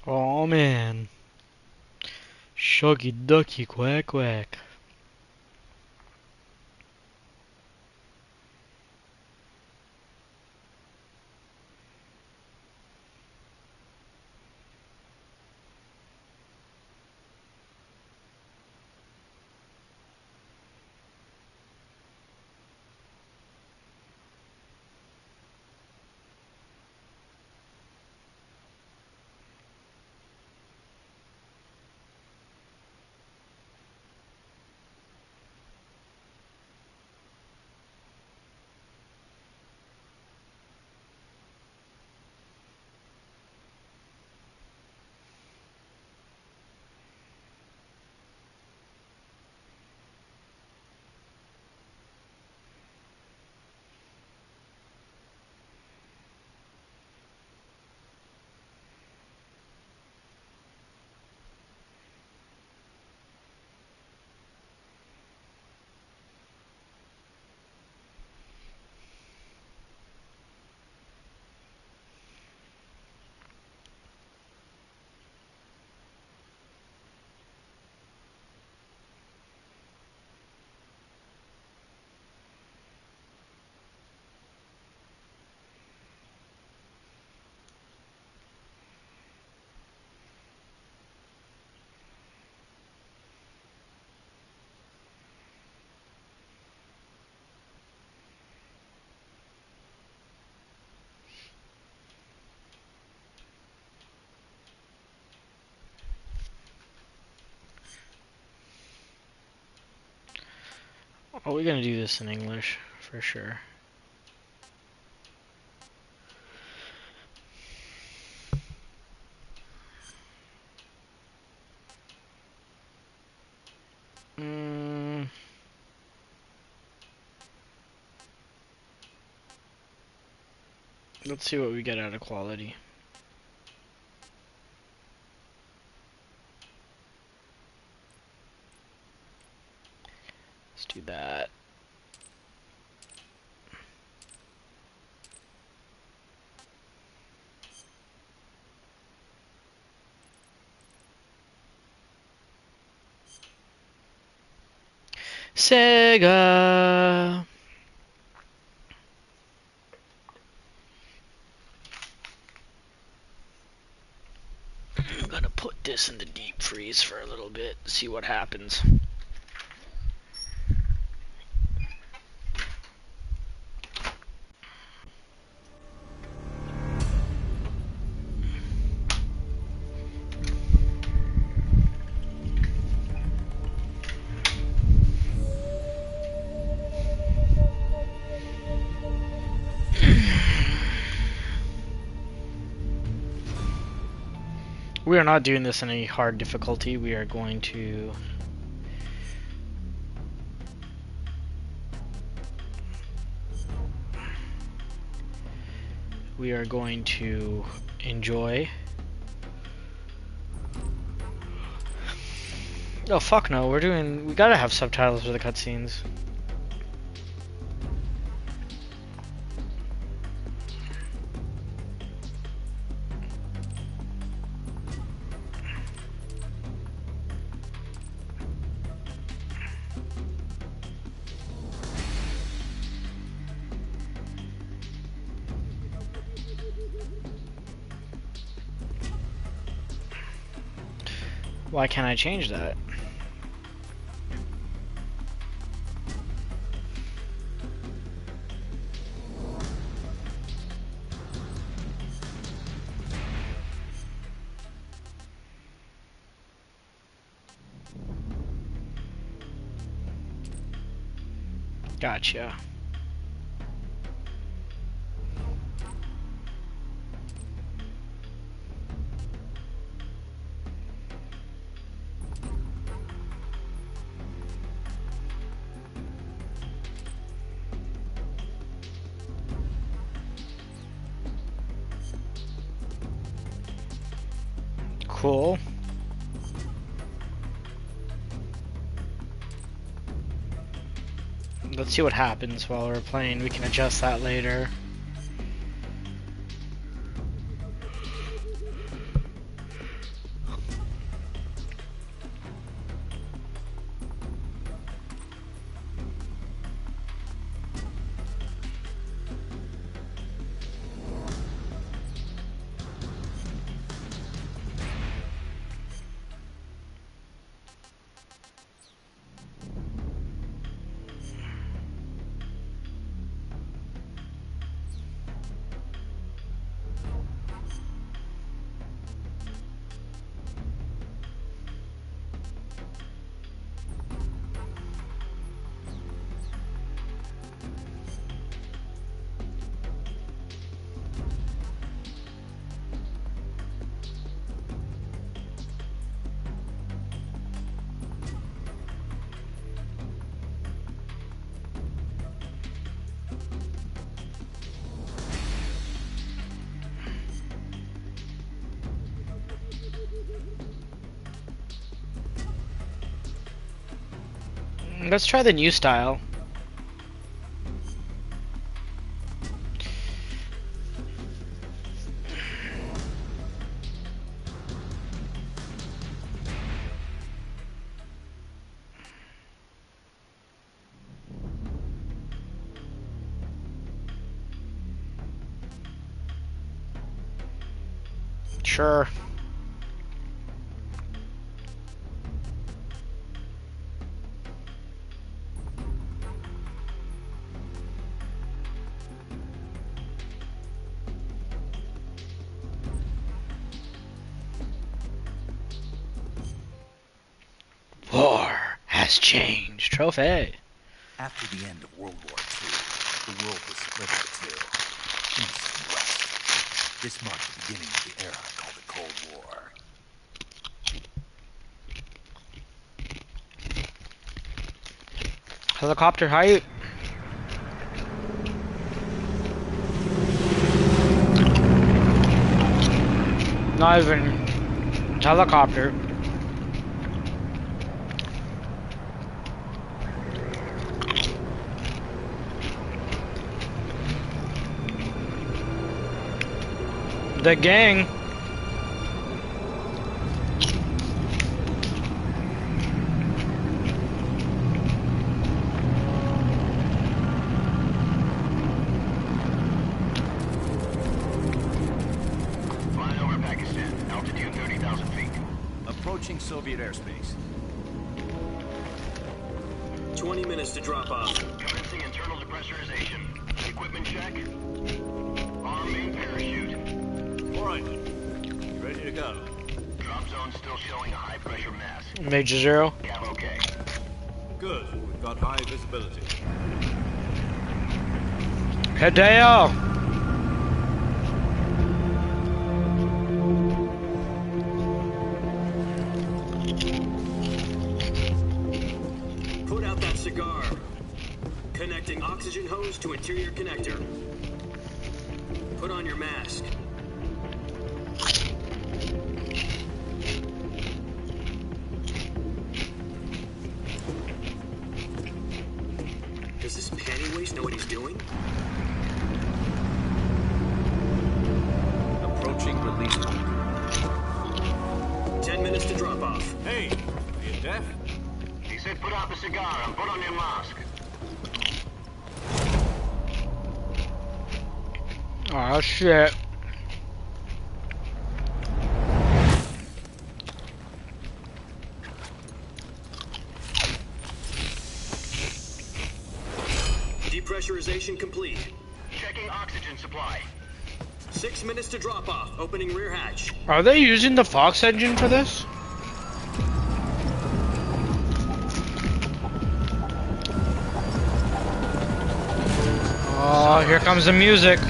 Oh man. Shuggy ducky quack quack. Oh, we're gonna do this in English, for sure. Let's see what we get out of quality. Let's do that. Sega! I'm gonna put this in the deep freeze for a little bit, see what happens. We are not doing this in any hard difficulty. We are going to enjoy. Oh fuck no, we gotta have subtitles for the cutscenes. Why can't I change that? Gotcha. Cool. Let's see what happens while we're playing. We can adjust that later. Let's try the new style. Sure. War has changed. Trophy. After the end of World War II, the world was split into two, East and West. This marked the beginning of the era called the Cold War. Helicopter height. Not even helicopter. The gang. Flying over Pakistan, altitude 30,000 feet. Approaching Soviet airspace. 20 minutes to drop off. Commencing internal depressurization. Equipment check. Arm main parachute. All right. You ready to go? Drop zone still showing a high pressure mass. Major Zero. Cam okay. Good. We've got high visibility. Hideo. Put out that cigar. Connecting oxygen hose to interior connector. Put on your mask. Does this panty waste know what he's doing? Approaching release point. 10 minutes to drop off. Hey, are you deaf? He said put out the cigar and put on your mask. Oh shit. Depressurization complete. Checking oxygen supply. 6 minutes to drop off. Opening rear hatch. Are they using the Fox engine for this? Oh, here comes the music.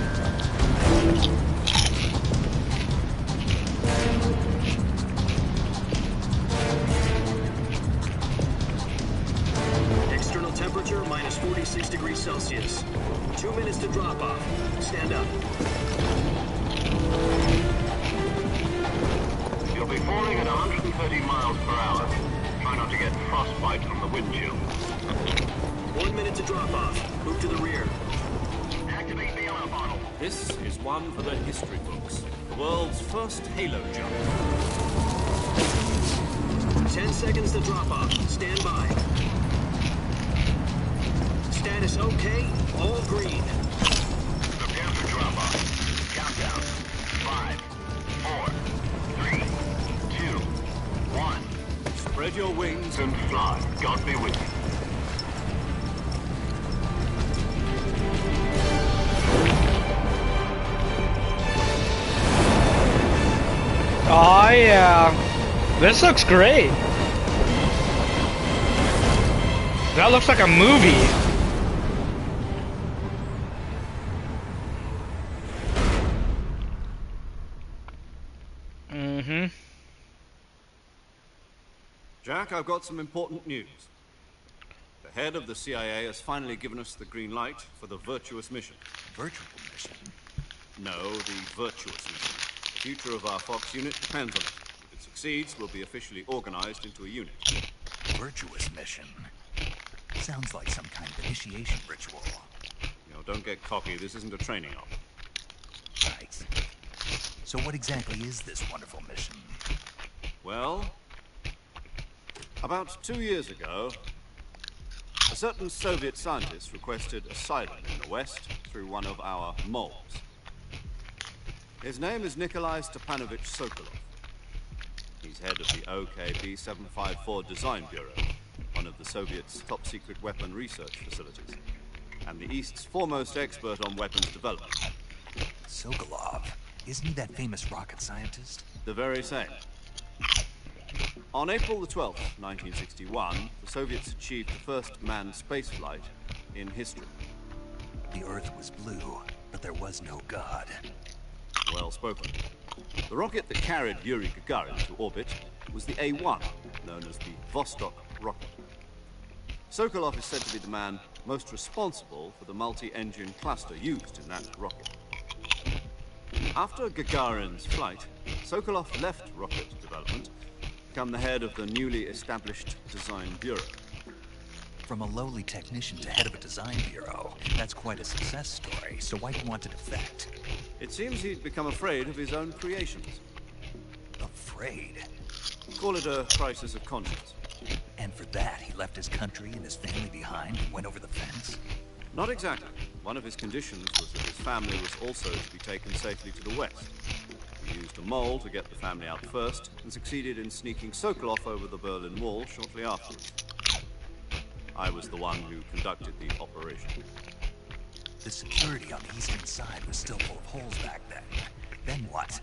External temperature minus 46 degrees Celsius. 2 minutes to drop off. Stand up. You'll be falling at 130 miles per hour. Try not to get frostbite from the wind chill. 1 minute to drop off. Move to the rear. Activate the alarm bottle. This is one for the history books. The world's first halo jump. 10 seconds to drop off. Stand by. Status okay. All green. Prepare for drop off. Countdown. 5, 4, 3, 2, 1. Spread your wings And fly. God be with you. Oh yeah. This looks great. That looks like a movie. Mm-hmm. Jack, I've got some important news. The head of the CIA has finally given us the green light for the virtuous mission. Virtual mission. No, the virtuous mission. The future of our Fox unit depends on it. If it succeeds, we'll be officially organized into a unit. Virtuous mission. Sounds like some kind of initiation ritual. You know, don't get cocky. This isn't a training op. Right. So what exactly is this wonderful mission? Well, about 2 years ago, a certain Soviet scientist requested asylum in the West through one of our moles. His name is Nikolai Stepanovich Sokolov. He's head of the OKB 754 Design Bureau, one of the Soviets' top-secret weapon research facilities, and the East's foremost expert on weapons development. Sokolov. Isn't he that famous rocket scientist? The very same. On April the 12th, 1961, the Soviets achieved the first manned spaceflight in history. The Earth was blue, but there was no God. Well spoken. The rocket that carried Yuri Gagarin to orbit was the A-1, known as the Vostok rocket. Sokolov is said to be the man most responsible for the multi-engine cluster used in that rocket. After Gagarin's flight, Sokolov left rocket development to become the head of the newly established Design Bureau. From a lowly technician to head of a design bureau, that's quite a success story, so why do you want to defect? It seems he'd become afraid of his own creations. Afraid? Call it a crisis of conscience. And for that, he left his country and his family behind and went over the fence? Not exactly. One of his conditions was that his family was also to be taken safely to the west. He used a mole to get the family out first and succeeded in sneaking Sokolov over the Berlin Wall shortly afterwards. I was the one who conducted the operation. The security on the eastern side was still full of holes back then. Then what?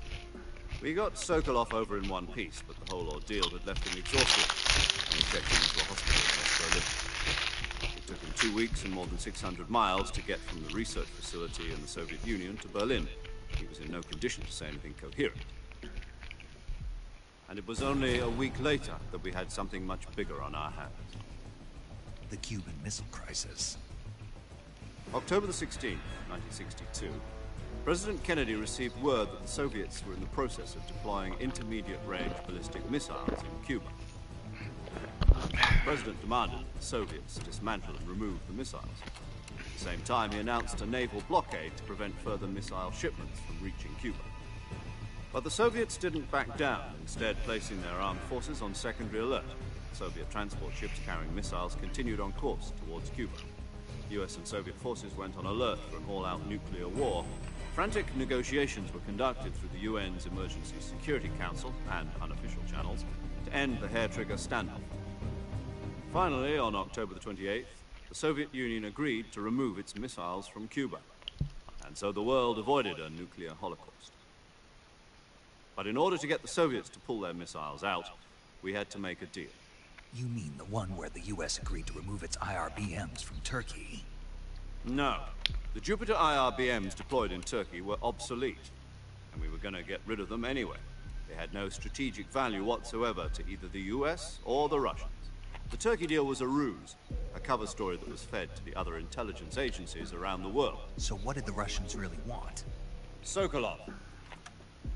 We got Sokolov over in one piece, but the whole ordeal had left him exhausted, and we checked him into a hospital in West Berlin. It took him 2 weeks and more than 600 miles to get from the research facility in the Soviet Union to Berlin. He was in no condition to say anything coherent. And it was only a week later that we had something much bigger on our hands. The Cuban Missile Crisis. October the 16th, 1962, President Kennedy received word that the Soviets were in the process of deploying intermediate-range ballistic missiles in Cuba. The President demanded that the Soviets dismantle and remove the missiles. At the same time, he announced a naval blockade to prevent further missile shipments from reaching Cuba. But the Soviets didn't back down, instead placing their armed forces on secondary alert. Soviet transport ships carrying missiles continued on course towards Cuba. US and Soviet forces went on alert for an all-out nuclear war. Frantic negotiations were conducted through the UN's Emergency Security Council and unofficial channels to end the hair-trigger standoff. Finally, on October the 28th, the Soviet Union agreed to remove its missiles from Cuba, and so the world avoided a nuclear holocaust. But in order to get the Soviets to pull their missiles out, we had to make a deal. You mean the one where the US agreed to remove its IRBMs from Turkey? No. The Jupiter IRBMs deployed in Turkey were obsolete, and we were going to get rid of them anyway. They had no strategic value whatsoever to either the US or the Russians. The Turkey deal was a ruse, a cover story that was fed to the other intelligence agencies around the world. So what did the Russians really want? Sokolov.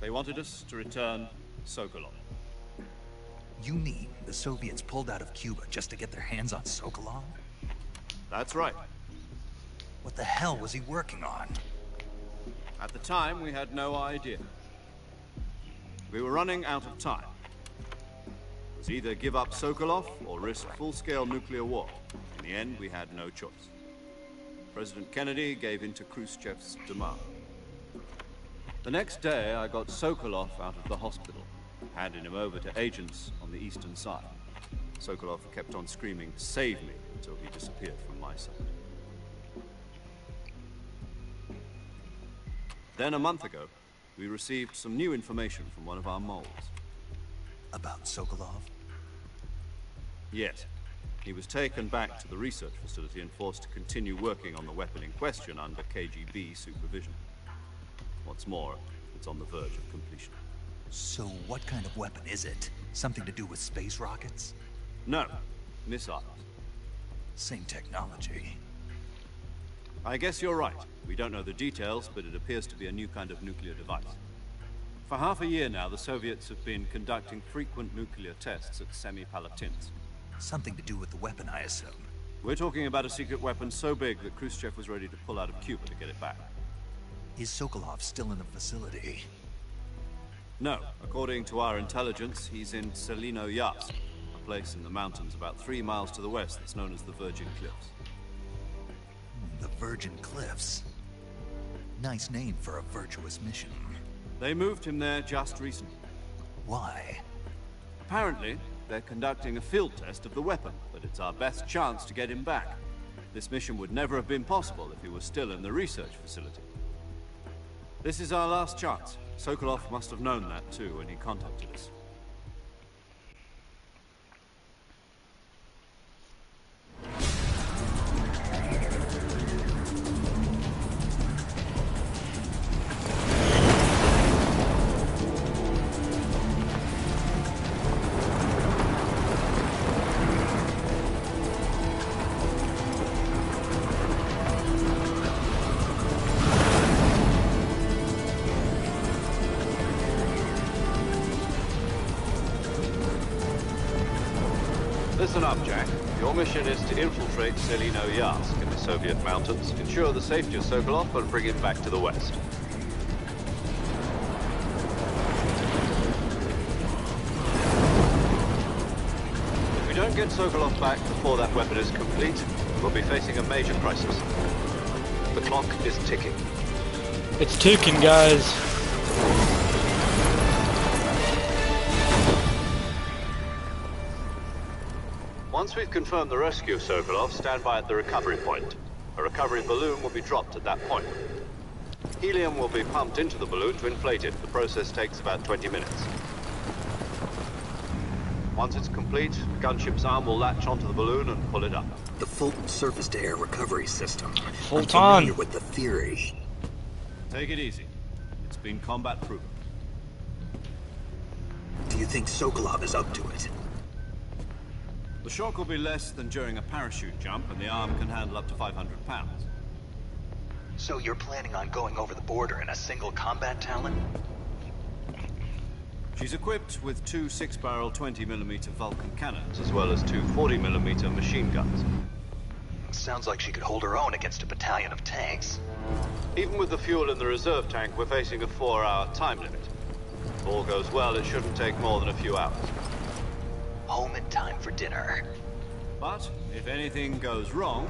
They wanted us to return Sokolov. You mean the Soviets pulled out of Cuba just to get their hands on Sokolov? That's right. What the hell was he working on? At the time, we had no idea. We were running out of time. It was either give up Sokolov or risk full-scale nuclear war. In the end, we had no choice. President Kennedy gave in to Khrushchev's demand. The next day, I got Sokolov out of the hospital, handing him over to agents on the eastern side. Sokolov kept on screaming, "Save me," until he disappeared from my sight. Then, a month ago, we received some new information from one of our moles. About Sokolov? Yes. He was taken back to the research facility and forced to continue working on the weapon in question under KGB supervision. What's more, it's on the verge of completion. So what kind of weapon is it? Something to do with space rockets? No, missiles. Same technology. I guess you're right. We don't know the details, but it appears to be a new kind of nuclear device. For half a year now, the Soviets have been conducting frequent nuclear tests at Semipalatinsk. Something to do with the weapon, I assume. We're talking about a secret weapon so big that Khrushchev was ready to pull out of Cuba to get it back. Is Sokolov still in the facility? No. According to our intelligence, he's in Selino Yas, a place in the mountains about 3 miles to the west that's known as the Virgin Cliffs. The Virgin Cliffs. Nice name for a virtuous mission. They moved him there just recently. Why? Apparently, they're conducting a field test of the weapon, but it's our best chance to get him back. This mission would never have been possible if he was still in the research facility. This is our last chance. Sokolov must have known that too when he contacted us. Listen up, Jack. Your mission is to infiltrate Selino Yask in the Soviet mountains, ensure the safety of Sokolov, and bring him back to the West. If we don't get Sokolov back before that weapon is complete, we'll be facing a major crisis. The clock is ticking. It's ticking, guys. Once we've confirmed the rescue of Sokolov, stand by at the recovery point. A recovery balloon will be dropped at that point. Helium will be pumped into the balloon to inflate it. The process takes about 20 minutes. Once it's complete, the gunship's arm will latch onto the balloon and pull it up. The Fulton surface-to-air recovery system. Fulton. I'm familiar with the theory. Take it easy. It's been combat proven. Do you think Sokolov is up to it? The shock will be less than during a parachute jump, and the arm can handle up to 500 pounds. So you're planning on going over the border in a single combat Talon? She's equipped with 2 6-barrel 20mm Vulcan cannons, as well as 2 40mm machine guns. Sounds like she could hold her own against a battalion of tanks. Even with the fuel in the reserve tank, we're facing a 4-hour time limit. If all goes well, it shouldn't take more than a few hours. Home in time for dinner. But if anything goes wrong,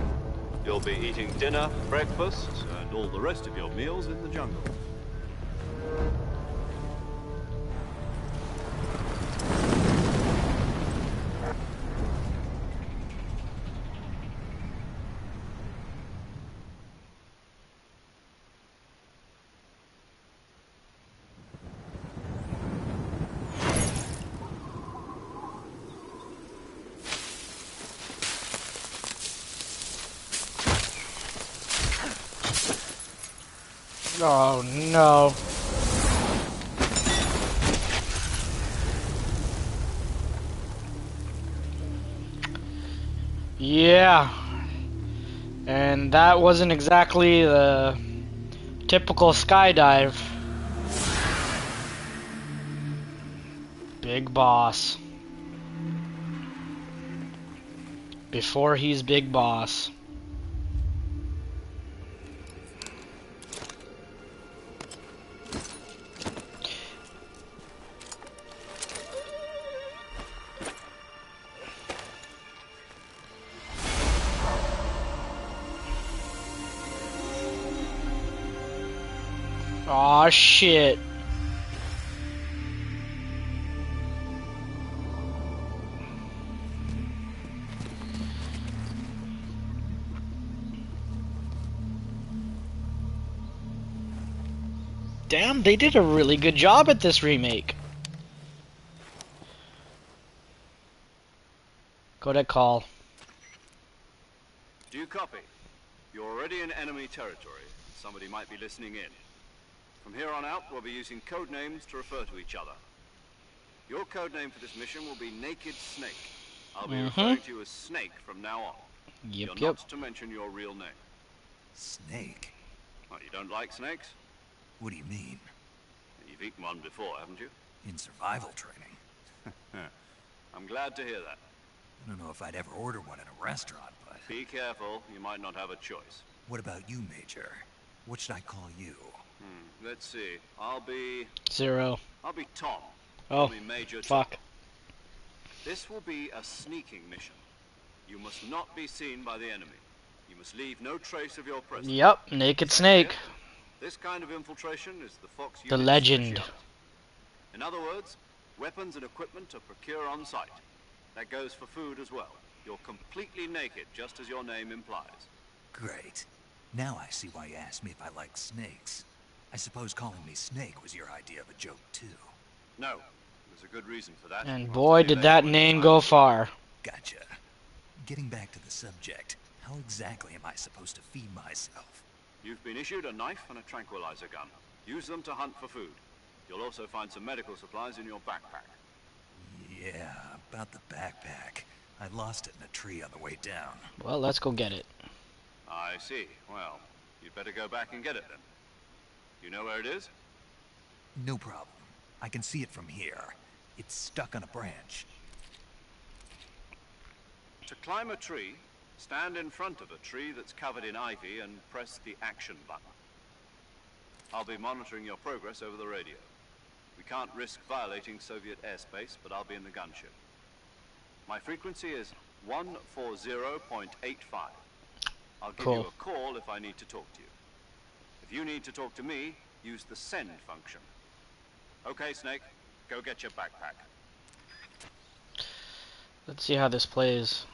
you'll be eating dinner, breakfast, and all the rest of your meals in the jungle. Oh no. Yeah. And that wasn't exactly the typical skydive. Big boss. Before he's big boss. Aw, shit. Damn, they did a really good job at this remake. Codec call. Do you copy? You're already in enemy territory. Somebody might be listening in. From here on out, we'll be using code names to refer to each other. Your code name for this mission will be Naked Snake. I'll be referring to you as Snake from now on. You're not to mention your real name. Snake? Oh, you don't like snakes? What do you mean? You've eaten one before, haven't you? In survival training. I'm glad to hear that. I don't know if I'd ever order one in a restaurant, but... Be careful, you might not have a choice. What about you, Major? What should I call you? Let's see. I'll be 0. Tom. Oh, Call me Major fuck. Tom. This will be a sneaking mission. You must not be seen by the enemy. You must leave no trace of your presence. Yep, Naked Snake. This kind of infiltration is the Fox The unit's legend. specialty. In other words, weapons and equipment are procured on site. That goes for food as well. You're completely naked, just as your name implies. Great. Now I see why you asked me if I like snakes. I suppose calling me Snake was your idea of a joke, too. No, there's a good reason for that. And I'll boy, tell you did later that when name the go time is far. Gotcha. Getting back to the subject, how exactly am I supposed to feed myself? You've been issued a knife and a tranquilizer gun. Use them to hunt for food. You'll also find some medical supplies in your backpack. Yeah, about the backpack. I lost it in a tree on the way down. Well, let's go get it. I see. Well, you'd better go back and get it then. You know where it is? No problem. I can see it from here. It's stuck on a branch. To climb a tree, stand in front of a tree that's covered in ivy and press the action button. I'll be monitoring your progress over the radio. We can't risk violating Soviet airspace, but I'll be in the gunship. My frequency is 140.85. I'll give you a call if I need to talk to you. If you need to talk to me, use the send function. Okay, Snake, go get your backpack. Let's see how this plays.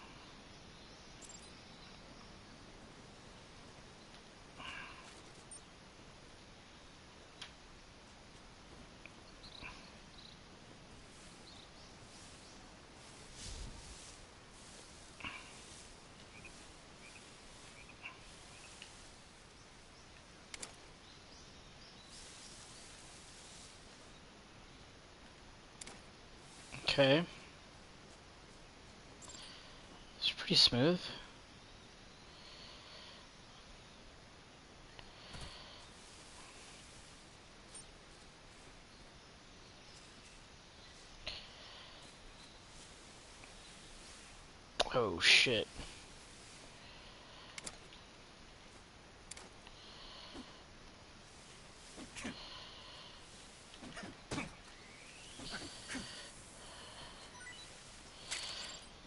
Okay. It's pretty smooth. Oh shit.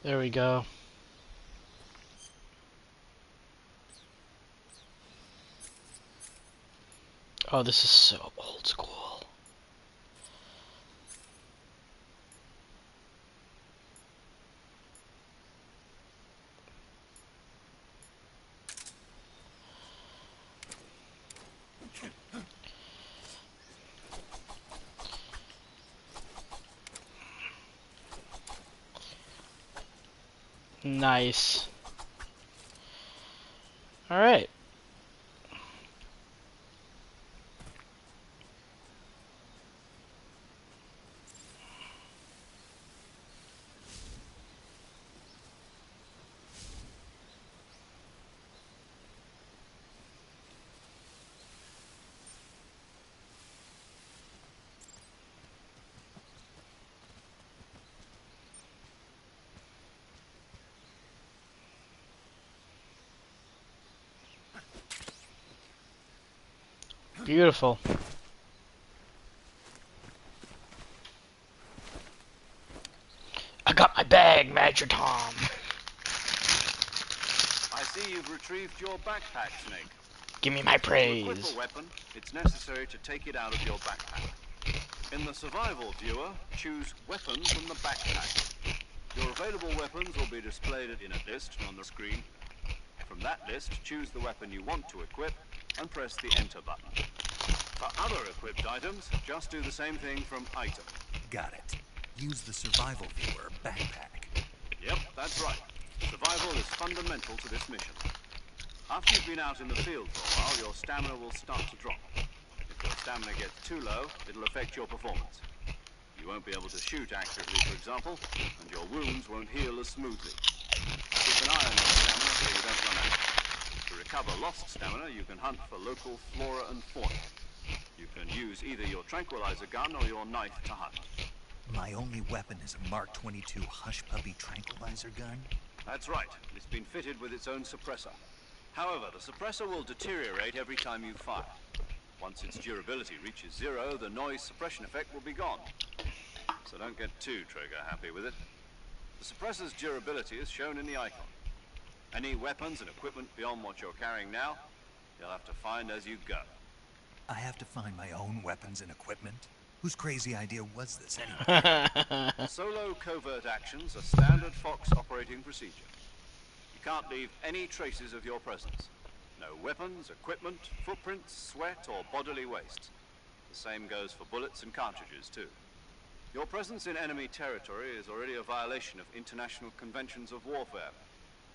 There we go. Oh, this is so old school. Nice. All right. Beautiful. I got my bag, Major Tom. I see you've retrieved your backpack, Snake. Give me my To equip praise. a weapon, it's necessary to take it out of your backpack. In the survival viewer, choose Weapons from the backpack. Your available weapons will be displayed in a list on the screen. From that list, choose the weapon you want to equip and press the Enter button. For other equipped items, just do the same thing from Item. Got it. Use the survival viewer backpack. Yep, that's right. Survival is fundamental to this mission. After you've been out in the field for a while, your stamina will start to drop. If your stamina gets too low, it'll affect your performance. You won't be able to shoot accurately, for example, and your wounds won't heal as smoothly. Keep an eye on your stamina so you don't run out. To recover lost stamina, you can hunt for local flora and fauna. You can use either your tranquilizer gun or your knife to hunt. My only weapon is a Mark 22 Hush Puppy tranquilizer gun? That's right. It's been fitted with its own suppressor. However, the suppressor will deteriorate every time you fire. Once its durability reaches 0, the noise suppression effect will be gone. So don't get too trigger happy with it. The suppressor's durability is shown in the icon. Any weapons and equipment beyond what you're carrying now, you'll have to find as you go. I have to find my own weapons and equipment? Whose crazy idea was this anyway? Solo covert actions are standard Fox operating procedure. You can't leave any traces of your presence. No weapons, equipment, footprints, sweat, or bodily waste. The same goes for bullets and cartridges, too. Your presence in enemy territory is already a violation of international conventions of warfare.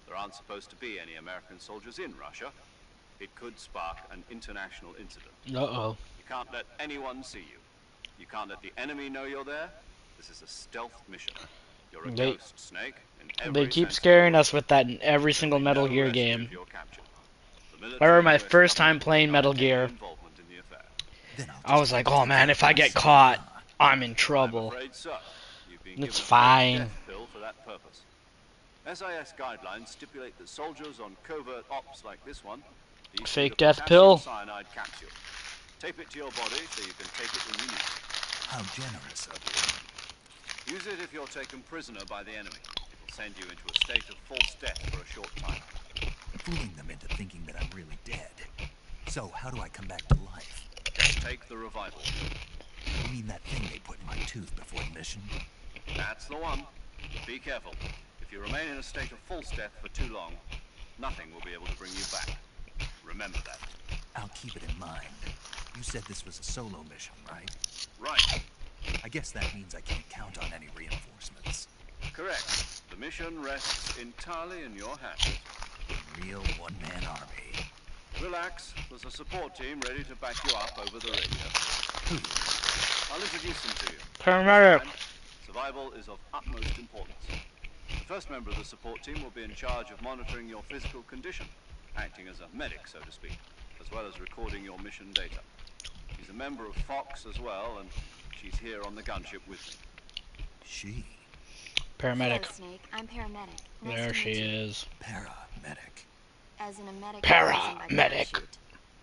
There aren't supposed to be any American soldiers in Russia. It could spark an international incident. Uh-oh. You can't let anyone see you. You can't let the enemy know you're there. This is a stealth mission. You're a ghost, Snake. In every They keep sense of scaring the word. us with that in every single There'll be Metal no Gear rescue game. if you're captured. The I military remember my and US first time government playing deny Metal any Gear. involvement in the affair. Then I'll I was just like, have oh to man, take if I get myself, caught, huh? I'm in I'm trouble. afraid so. You've been It's given a fine. fake death pill for that purpose. SIS guidelines stipulate that soldiers on covert ops like this one need to Fake use a death potassium pill? cyanide capsule. Tape it to your body so you can take it when you need it. How generous of you. Use it if you're taken prisoner by the enemy. It'll send you into a state of false death for a short time. Fooling them into thinking that I'm really dead. So, how do I come back to life? Take the revival. You mean that thing they put in my tooth before the mission? That's the one. But be careful. If you remain in a state of false death for too long, nothing will be able to bring you back. Remember that. I'll keep it in mind. You said this was a solo mission, right? Right. I guess that means I can't count on any reinforcements. Correct. The mission rests entirely in your hands. A real one-man army. Relax. There's a support team ready to back you up over the radio. I'll introduce them to you. Paramedic. This time, survival is of utmost importance. The first member of the support team will be in charge of monitoring your physical condition, acting as a medic, so to speak, as well as recording your mission data. She's a member of Fox as well, and she's here on the gunship with me. She? Paramedic. Hello, Snake. I'm paramedic. Nice There to she meet you. is. Paramedic. As in a medic Paramedic. by parachute.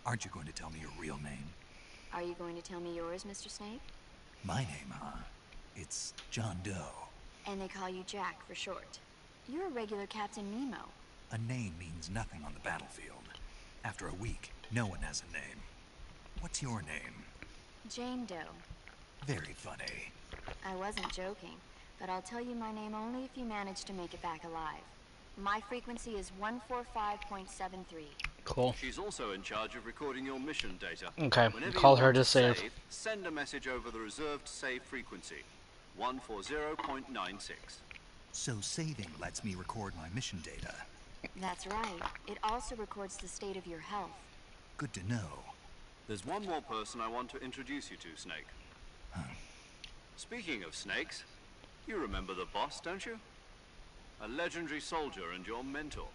Aren't you going to tell me your real name? Are you going to tell me yours, Mr. Snake? My name, huh? It's John Doe. And they call you Jack for short. You're a regular Captain Nemo. A name means nothing on the battlefield. After a week, no one has a name. What's your name? Jane Doe. Very funny. I wasn't joking, but I'll tell you my name only if you manage to make it back alive. My frequency is 145.73. Cool. She's also in charge of recording your mission data. Okay, Whenever call you her want to save. Send a message over the reserved save frequency, 140.96. So saving lets me record my mission data. That's right. It also records the state of your health. Good to know. There's one more person I want to introduce you to, Snake. Huh. Speaking of snakes, you remember the boss, don't you? A legendary soldier and your mentor.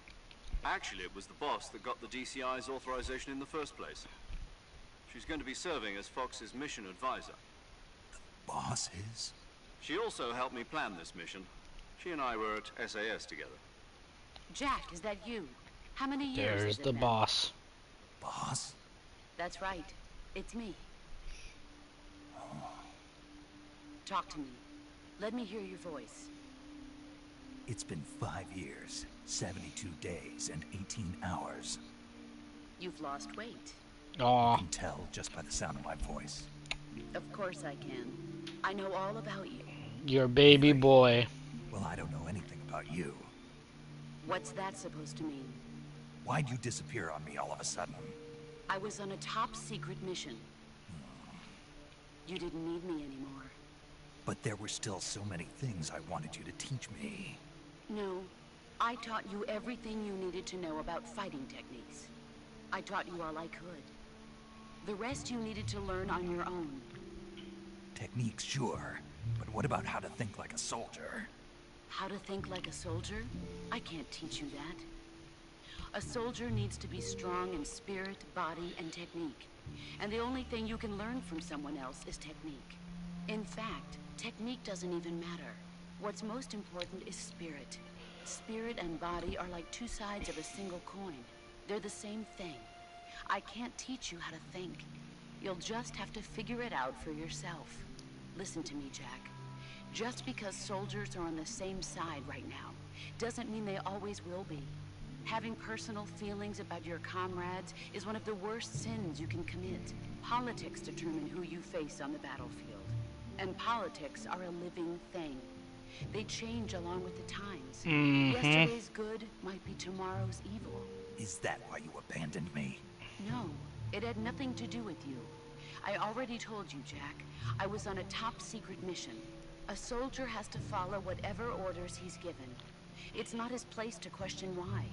Actually, it was the boss that got the DCI's authorization in the first place. She's going to be serving as Fox's mission advisor. Boss is? She also helped me plan this mission. She and I were at SAS together. Jack, is that you? How many years There's has it the been? boss. Boss? That's right. It's me. Talk to me. Let me hear your voice. It's been 5 years, 72 days, and 18 hours. You've lost weight. You Aw. can tell just by the sound of my voice. Of course I can. I know all about you. Your baby boy. Well, I don't know anything about you. What's that supposed to mean? Why'd you disappear on me all of a sudden? I was on a top secret mission. You didn't need me anymore. But there were still so many things I wanted you to teach me. No, I taught you everything you needed to know about fighting techniques. I taught you all I could. The rest you needed to learn on your own. Techniques, sure. But what about how to think like a soldier? How to think like a soldier? I can't teach you that. A soldier needs to be strong in spirit, body, and technique. And the only thing you can learn from someone else is technique. In fact, Technique doesn't even matter. What's most important is spirit. Spirit and body are like two sides of a single coin. They're the same thing. I can't teach you how to think. You'll just have to figure it out for yourself. Listen to me, Jack. Just because soldiers are on the same side right now doesn't mean they always will be. Having personal feelings about your comrades is one of the worst sins you can commit. Politics determine who you face on the battlefield. And politics are a living thing. They change along with the times. Yesterday's good might be tomorrow's evil. Is that why you abandoned me? No, it had nothing to do with you. I already told you, Jack. I was on a top-secret mission. A soldier has to follow whatever orders he's given. It's not his place to question why.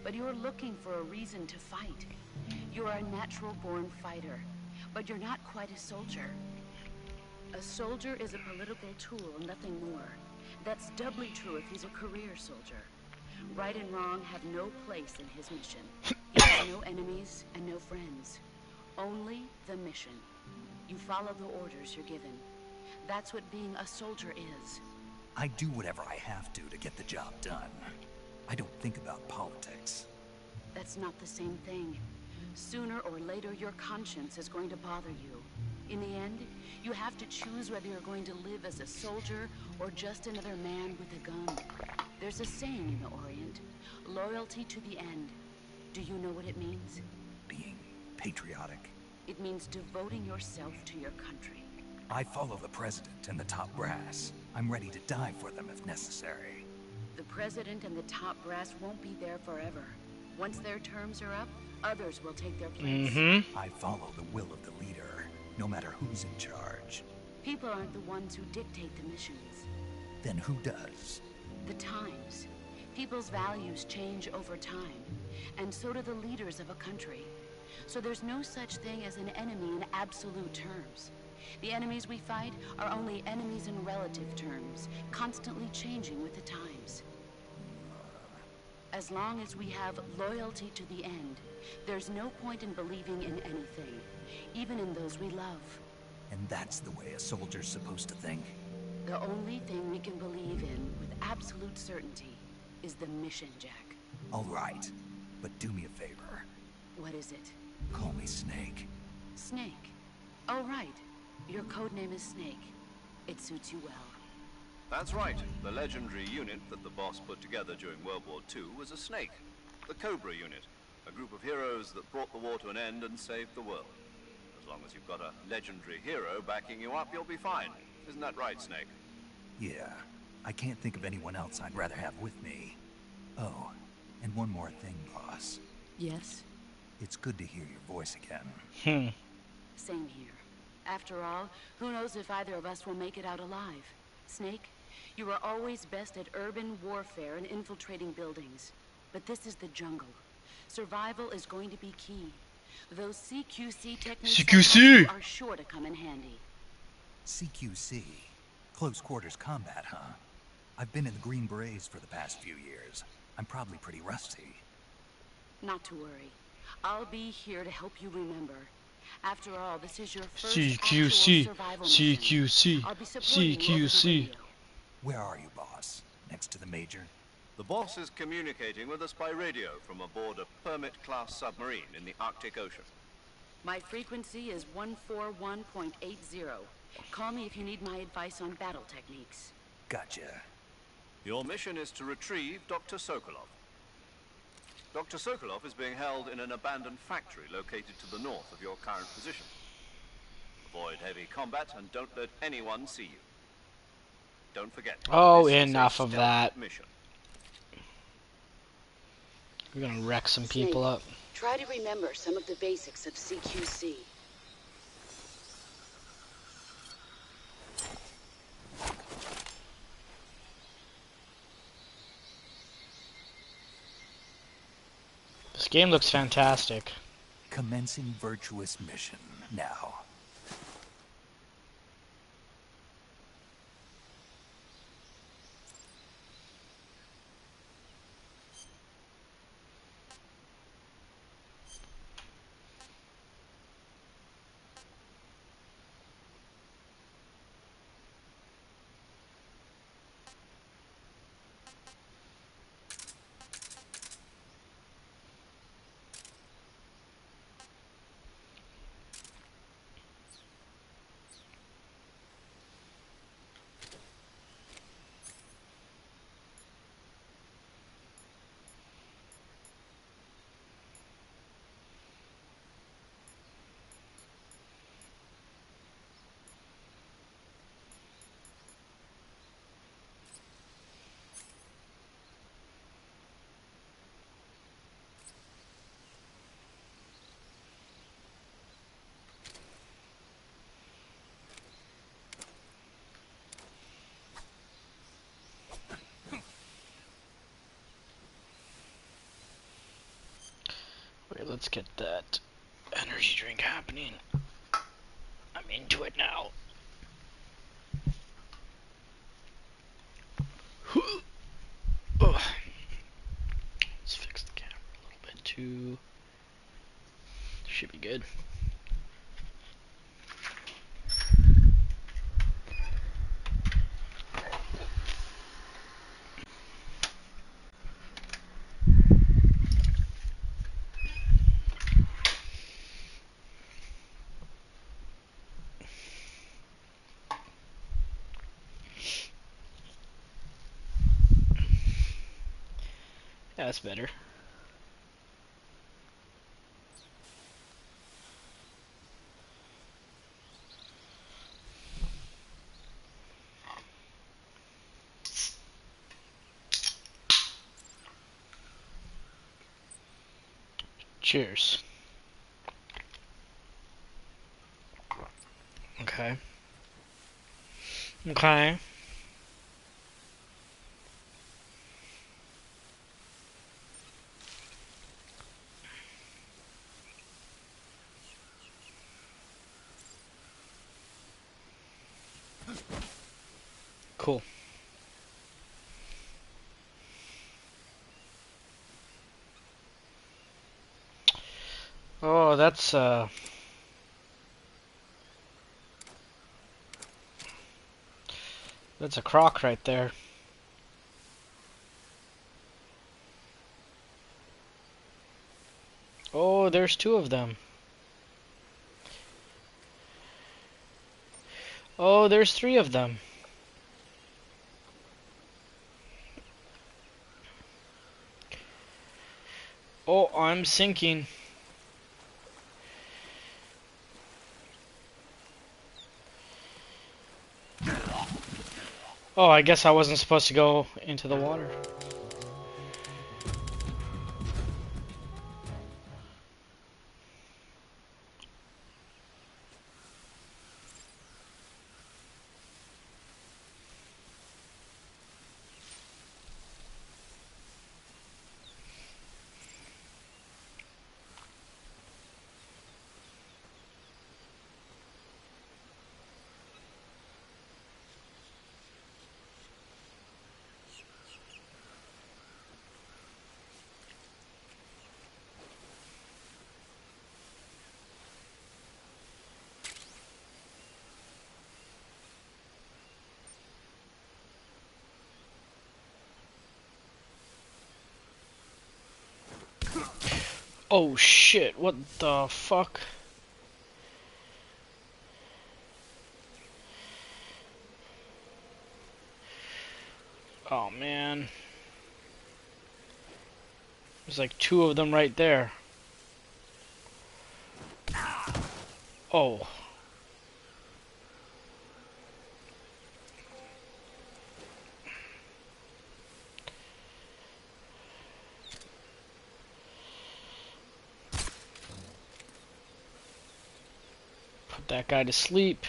But you're looking for a reason to fight. You're a natural-born fighter, but you're not quite a soldier. A soldier is a political tool, nothing more. That's doubly true if he's a career soldier. Right and wrong have no place in his mission. He has no enemies and no friends. Only the mission. You follow the orders you're given. That's what being a soldier is. I do whatever I have to get the job done. I don't think about politics. That's not the same thing. Sooner or later, your conscience is going to bother you. In the end, you have to choose whether you're going to live as a soldier or just another man with a gun. There's a saying in the Orient, loyalty to the end. Do you know what it means? Being patriotic. It means devoting yourself to your country. I follow the president and the top brass. I'm ready to die for them if necessary. The president and the top brass won't be there forever. Once their terms are up, others will take their place. I follow the will of the leader, no matter who's in charge. People aren't the ones who dictate the missions. Then who does? The times. People's values change over time, and so do the leaders of a country. So there's no such thing as an enemy in absolute terms. The enemies we fight are only enemies in relative terms, constantly changing with the times. As long as we have loyalty to the end, there's no point in believing in anything, even in those we love. And that's the way a soldier's supposed to think? The only thing we can believe in with absolute certainty is the mission, Jack. All right, but do me a favor. What is it? Call me Snake. Snake. Oh, right. Your codename is Snake. It suits you well. That's right. The legendary unit that the boss put together during World War II was a snake. The Cobra unit. A group of heroes that brought the war to an end and saved the world. As long as you've got a legendary hero backing you up, you'll be fine. Isn't that right, Snake? Yeah. I can't think of anyone else I'd rather have with me. Oh, and one more thing, boss. Yes? It's good to hear your voice again. Same here. After all, who knows if either of us will make it out alive? Snake, you are always best at urban warfare and infiltrating buildings. But this is the jungle. Survival is going to be key. Those CQC techniques are sure to come in handy. CQC? Close quarters combat, huh? I've been in the Green Berets for the past few years. I'm probably pretty rusty. Not to worry. I'll be here to help you remember. After all, this is your first CQC, survival mission. CQC, I'll be supporting you over the CQC. radio. Where are you, boss? Next to the Major? The boss is communicating with us by radio from aboard a Permit-class submarine in the Arctic Ocean. My frequency is 141.80. Call me if you need my advice on battle techniques. Gotcha. Your mission is to retrieve Dr. Sokolov. Dr. Sokolov is being held in an abandoned factory located to the north of your current position. Avoid heavy combat and don't let anyone see you. Don't forget. Oh, this is enough a of stealth that. mission. We're gonna wreck some people up. Try to remember some of the basics of CQC. This game looks fantastic. Commencing virtuous mission now. let's get that energy drink happening. I'm into it now. Ugh. Let's fix the camera a little bit too. Should be good. Yeah, that's better. Cheers. Okay. Okay. Cool. Oh, that's a croc right there. Oh, there's two of them. Oh, there's three of them. Oh, I'm sinking. Oh, I guess I wasn't supposed to go into the water. Oh shit, what the fuck? Oh man. There's like two of them right there. Oh. Put that guy to sleep.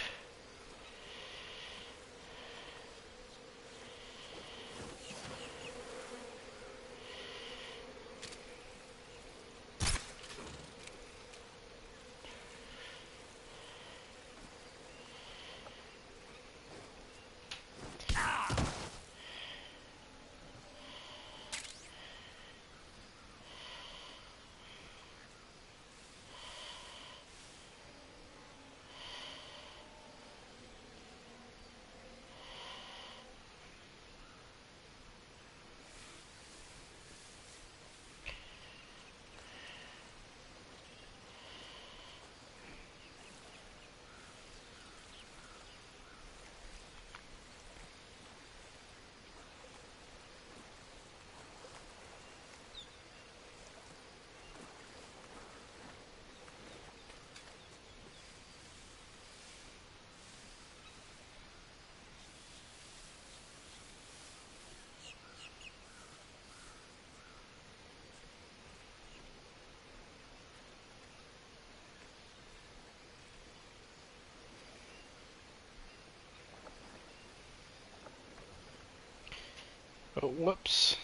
Oh, whoops.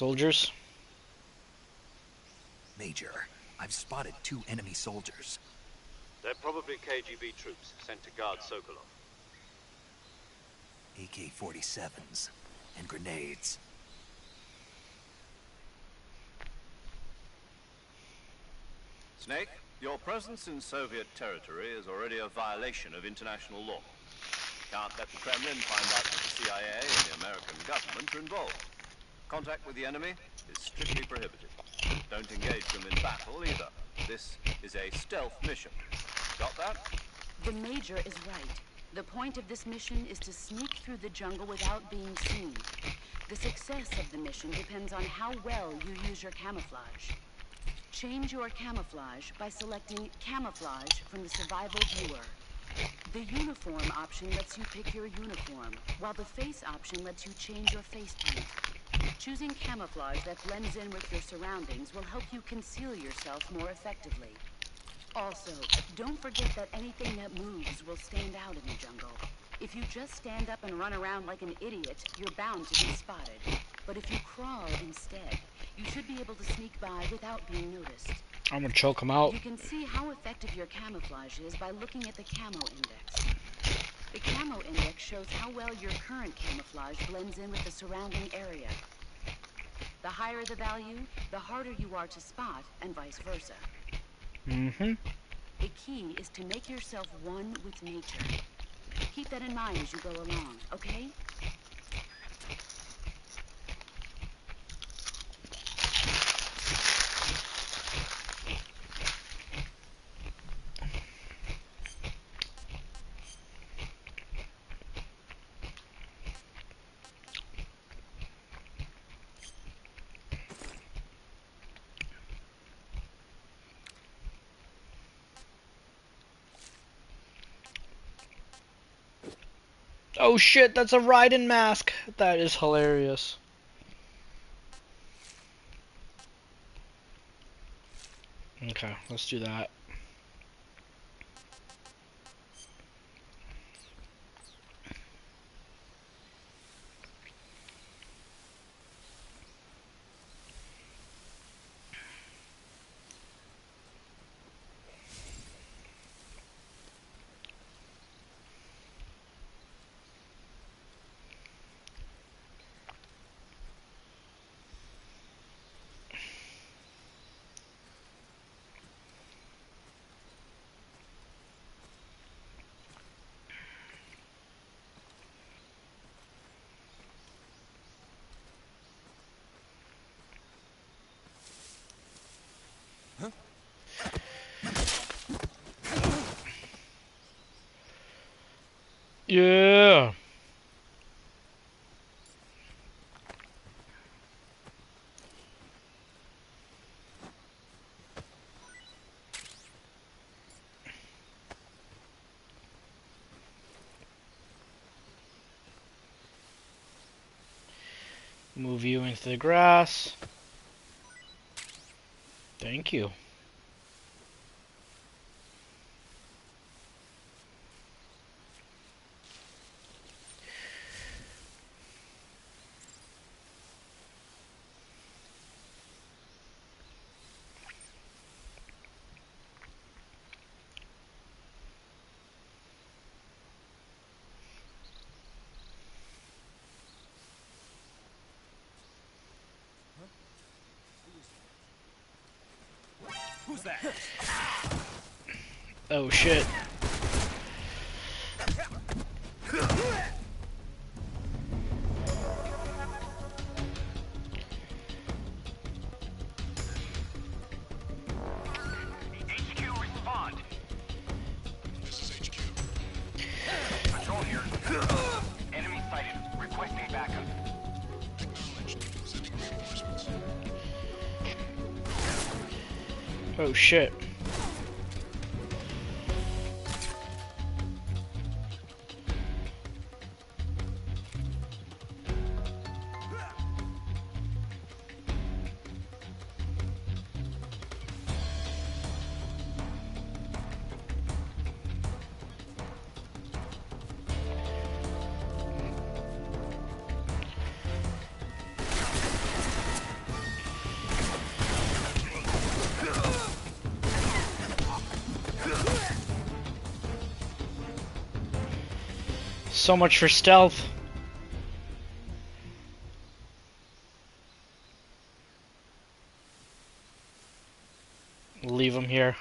Soldiers? Major, I've spotted 2 enemy soldiers. They're probably KGB troops sent to guard Sokolov. AK-47s and grenades. Snake, your presence in Soviet territory is already a violation of international law. You can't let the Kremlin find out that the CIA and the American government are involved. Contact with the enemy is strictly prohibited. Don't engage them in battle either. This is a stealth mission. Got that? The Major is right. The point of this mission is to sneak through the jungle without being seen. The success of the mission depends on how well you use your camouflage. Change your camouflage by selecting Camouflage from the Survival Viewer. The Uniform option lets you pick your uniform, while the Face option lets you change your face paint. Choosing camouflage that blends in with your surroundings will help you conceal yourself more effectively. Also, don't forget that anything that moves will stand out in the jungle. If you just stand up and run around like an idiot, you're bound to be spotted. But if you crawl instead, you should be able to sneak by without being noticed. I'm gonna choke him out. You can see how effective your camouflage is by looking at the camo index. The camo index shows how well your current camouflage blends in with the surrounding area. The higher the value, the harder you are to spot, and vice versa. Mm-hmm. The key is to make yourself one with nature. Keep that in mind as you go along, okay? Oh shit, that's a Raiden mask. That is hilarious. Okay, let's do that. Yeah. Move you into the grass. Thank you. Who's that? Oh shit. HQ, respond. This is HQ. Patrol here. Enemy sighted. Requesting backup. Acknowledged. Sending reinforcements. Oh shit. So much for stealth. Leave him here.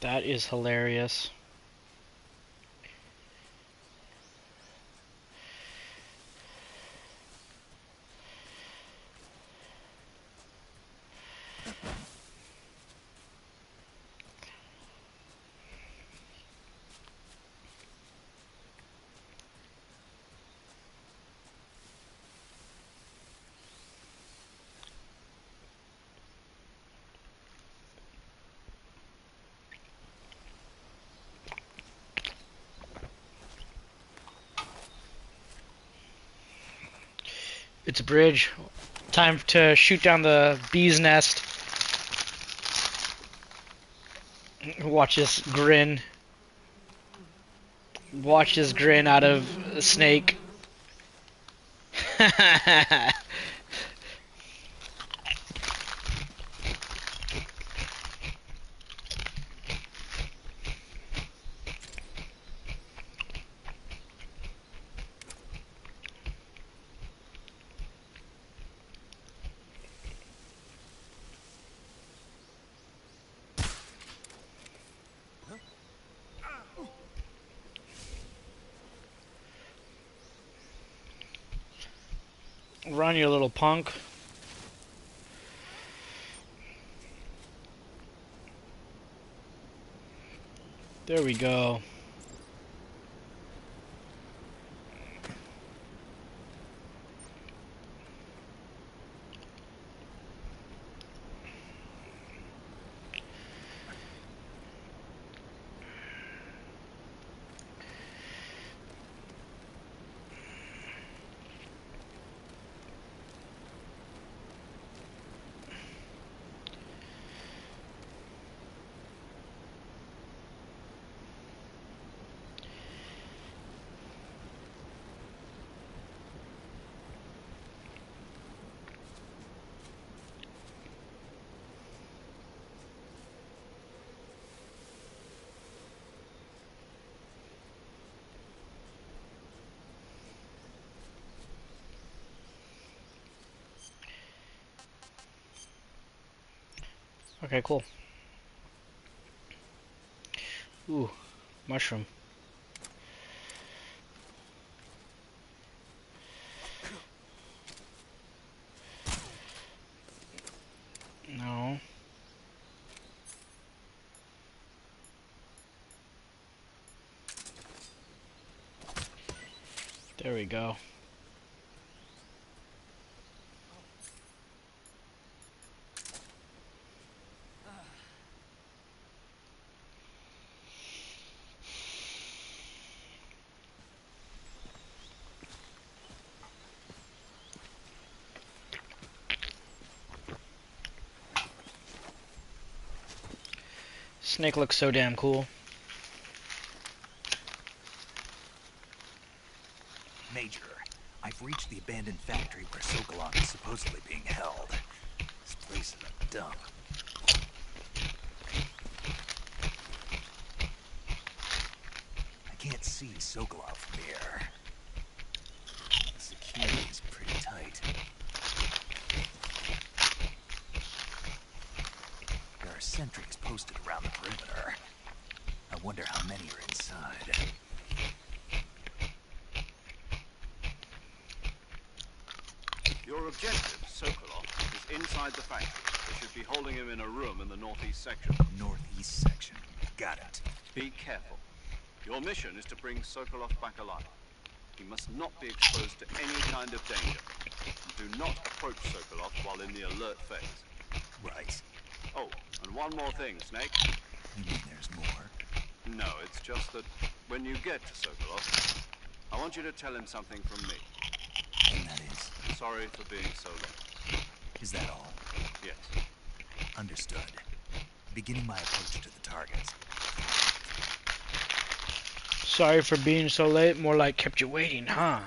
That is hilarious. It's a bridge. Time to shoot down the bee's nest. Watch this grin. Watch this grin out of a snake. Run, you little punk. There we go. Okay, cool. Ooh, mushroom. No. There we go. Snake looks so damn cool. Major, I've reached the abandoned factory where Sokolov is supposedly being held. This place is a dump. I can't see Sokolov from here. The security is pretty tight. There are sentries posted around the perimeter. I wonder how many are inside. Your objective, Sokolov, is inside the factory. They should be holding him in a room in the northeast section. Northeast section. Got it. Be careful. Your mission is to bring Sokolov back alive. He must not be exposed to any kind of danger. Do not approach Sokolov while in the alert phase. Right. Oh, and one more thing, Snake. You mean there's more? No, it's just that when you get to Sokolov, I want you to tell him something from me. And that is? Sorry for being so late. Is that all? Yes. Understood. Beginning my approach to the targets. Sorry for being so late. More like kept you waiting, huh?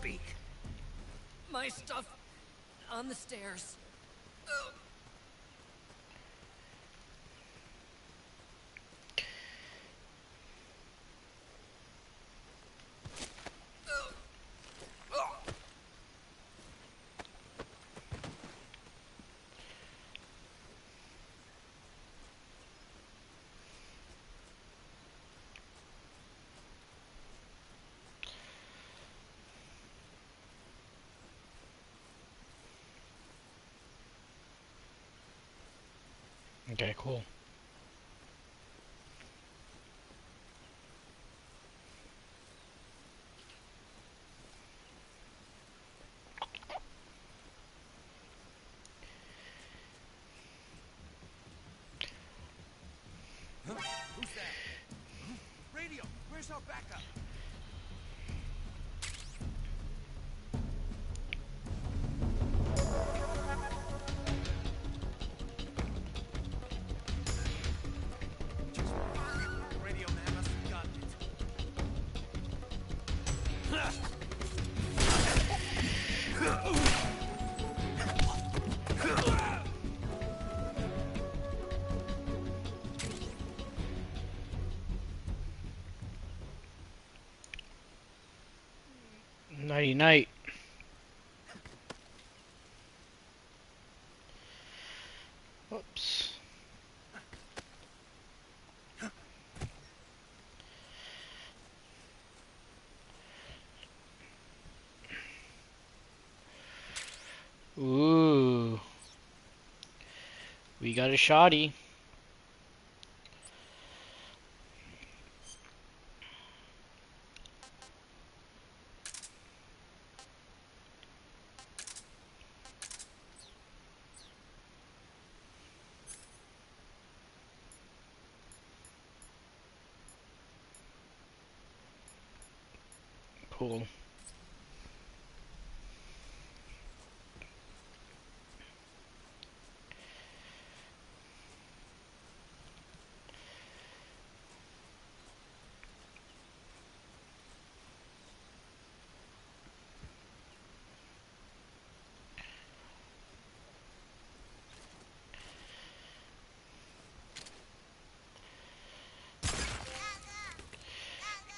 speak. My stuff on the stairs. Okay, cool. Huh? Who's that? Huh? Radio, where's our backup? Radio man must have gotten Nighty night. Whoops. Ooh. We got a shoddy. Cool.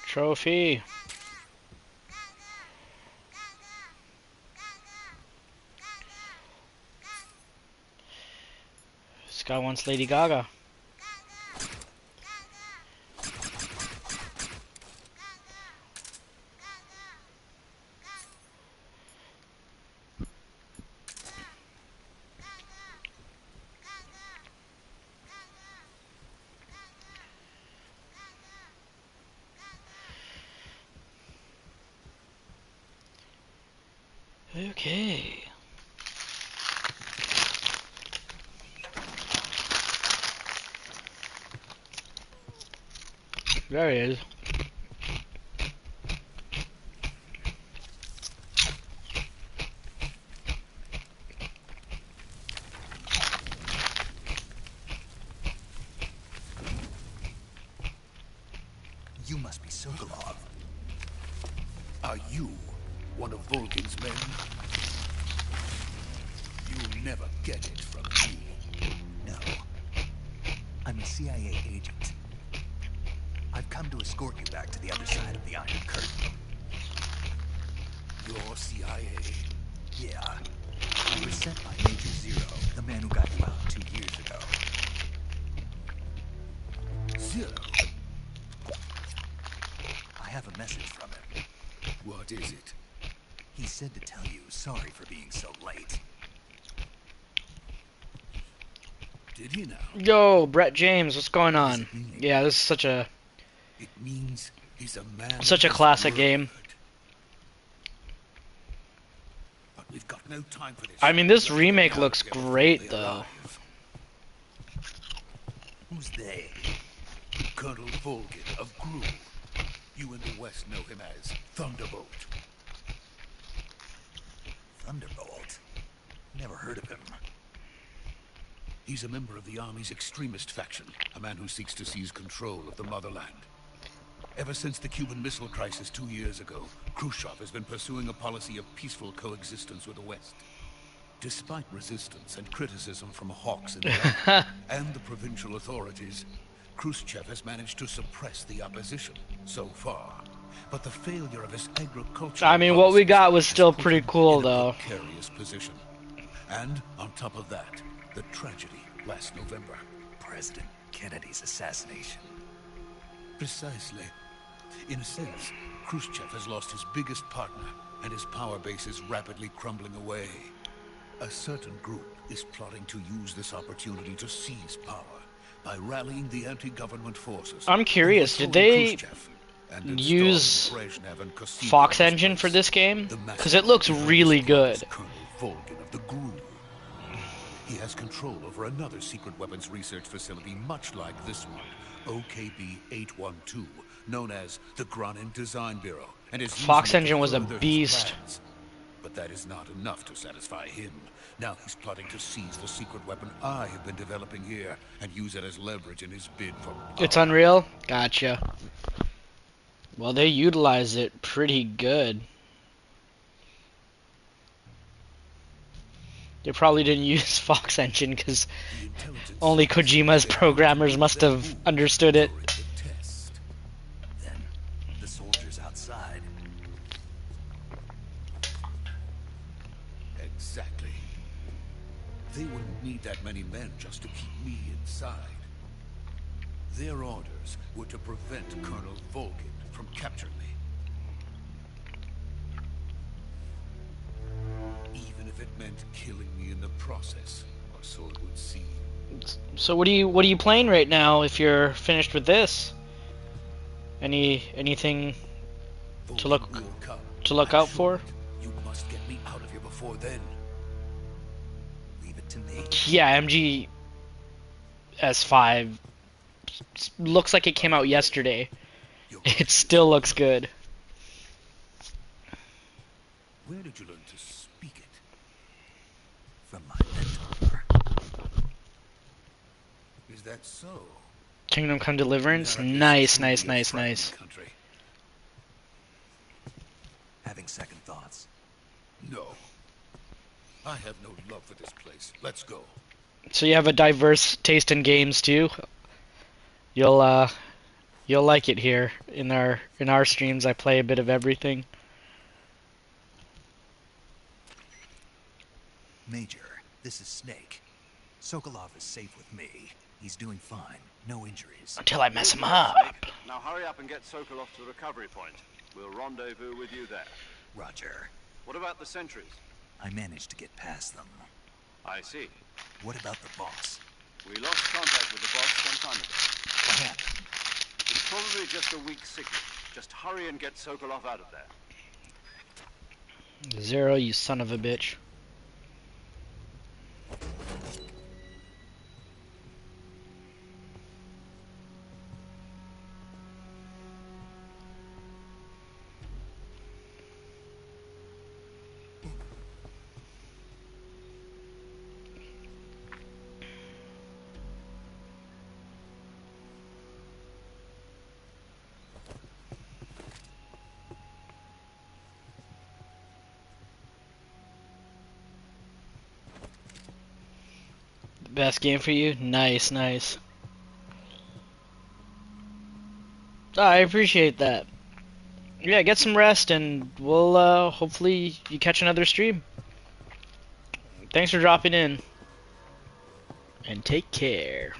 Trophy. This guy wants Lady Gaga. Okay. There he is. You must be Sokolov. Are you one of Volgin's men? You'll never get it from me. No. I'm a CIA agent. I've come to escort you back to the other side of the Iron Curtain. You're CIA? Yeah. You were sent by Major Zero, the man who got you out 2 years ago. Zero? I have a message from him. What is it? He said to tell you sorry for being so late. Did he now? Yo, Brett James, what's going on? Yeah, this is such a It means he's a man. such a classic game. But we've got no time for this. I mean, this Let's remake get out looks of here before great, they though. arrive. Who's they? Colonel Volgin of Gru. You in the West know him as Thunderbolt. Thunderbolt? Never heard of him. He's a member of the Army's extremist faction, a man who seeks to seize control of the motherland. Ever since the Cuban Missile Crisis 2 years ago, Khrushchev has been pursuing a policy of peaceful coexistence with the West. Despite resistance and criticism from hawks in the army and the provincial authorities, Khrushchev has managed to suppress the opposition so far. But the failure of his agricultural I mean, what we got was policies still has put pretty him cool, in a though. precarious position. And on top of that, the tragedy last November. President Kennedy's assassination. Precisely. In a sense, Khrushchev has lost his biggest partner, and his power base is rapidly crumbling away. A certain group is plotting to use this opportunity to seize power by rallying the anti-government forces. I'm curious, did they use Fox Engine for this game? Because it looks really good. Colonel Volgin of the GRU. He has control over another secret weapons research facility much like this one, OKB-812, known as the Granin Design Bureau, and is Fox using it to Engine was a further his beast. plans. But that is not enough to satisfy him. Now he's plotting to seize the secret weapon I have been developing here and use it as leverage in his bid for power. It's Unreal? Gotcha. Well, they utilize it pretty good. They probably didn't use Fox Engine because only Kojima's programmers must have understood it. Then, the soldiers outside. Exactly. They wouldn't need that many men just to keep me inside. Their orders were to prevent Colonel Volgin from capturing me. Even if it meant killing me in the process, or so it would seem. So what are you playing right now if you're finished with this? Anything to look out for? You must get me out of here before then. Leave it to me. Yeah, MG S5 looks like it came out yesterday. It still looks good. Where did you learn to speak it? From my mentor. Is that so? Kingdom Come Deliverance? Nice, nice, nice, nice. Country. Having second thoughts. No. I have no love for this place. Let's go. So you have a diverse taste in games too? You'll like it here. In our streams I play a bit of everything. Major, this is Snake. Sokolov is safe with me. He's doing fine. No injuries. Until I mess him up. Now hurry up and get Sokolov to the recovery point. We'll rendezvous with you there. Roger. What about the sentries? I managed to get past them. I see. What about the boss? We lost contact with the boss some time ago. What happened? It's probably just a weak signal. Just hurry and get Sokolov out of there. Zero, you son of a bitch. Best game for you? Nice, nice. I appreciate that. Yeah, get some rest and we'll hopefully you catch another stream. Thanks for dropping in. And take care.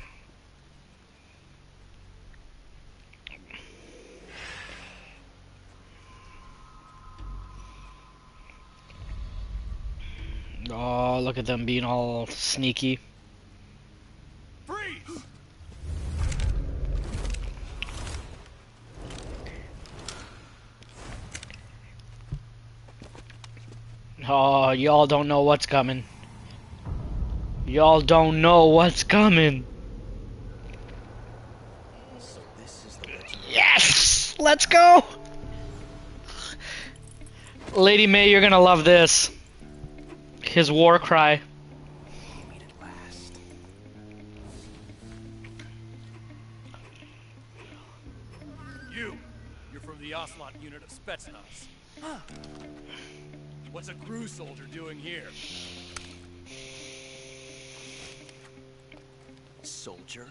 Oh, look at them being all sneaky. Freeze! Oh, y'all don't know what's coming. Y'all don't know what's coming. So this is the legend. Yes! Let's go! Lady May, you're gonna love this. His war cry. Meet at last. You! of Spetsnaz. What's a crew soldier doing here? Soldier?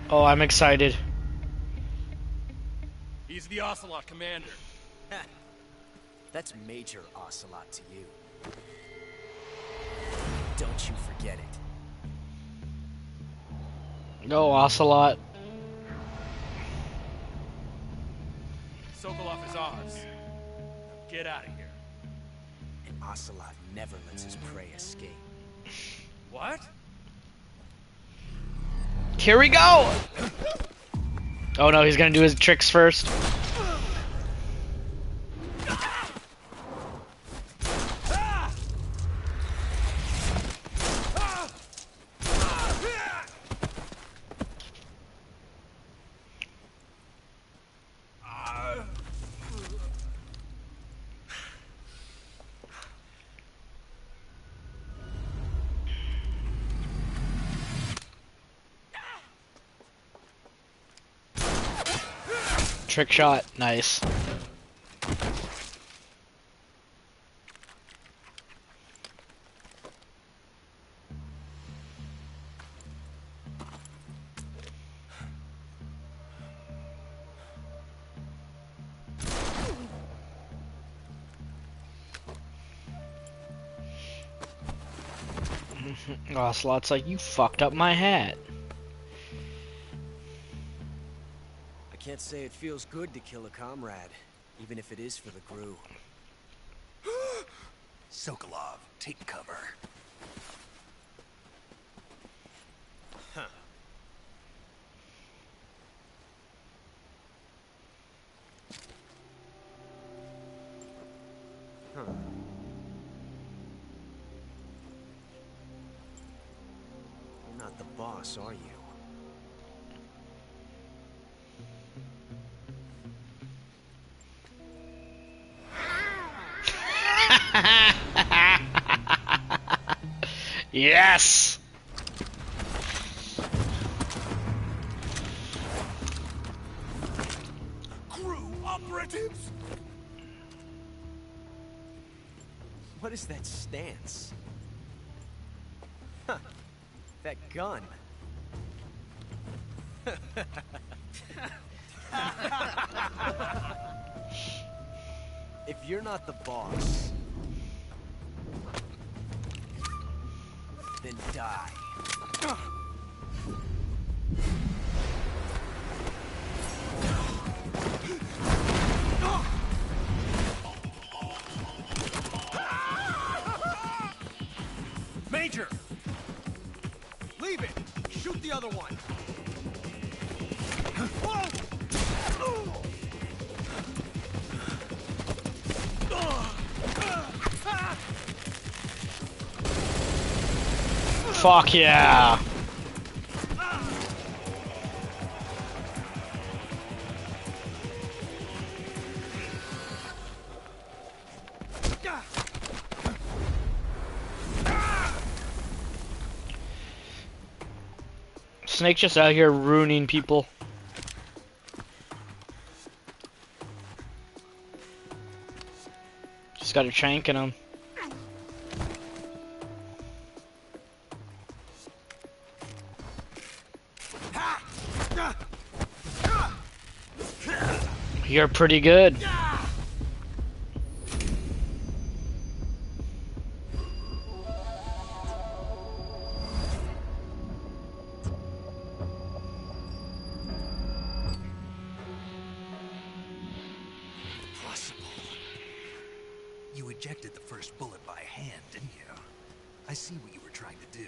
Oh, I'm excited. He's the Ocelot commander. That's Major Ocelot to you. Don't you forget it. No, Ocelot. Sokolov is ours. Now get out of here. And Ocelot never lets his prey escape. What? Here we go! Oh no, he's gonna do his tricks first. Trick shot, nice. Ocelot's like, you fucked up my hat. I can't say it feels good to kill a comrade, even if it is for the crew. Sokolov, take cover. Huh. Huh. You're not the boss, are you? Yes! Crew operatives? What is that stance? Huh. That gun. If you're not the boss, then die. Major! Leave it! Shoot the other one! Fuck yeah! Snake's just out here ruining people. Just got a shank in him. You're pretty good. Impossible. You ejected the first bullet by hand, didn't you? I see what you were trying to do.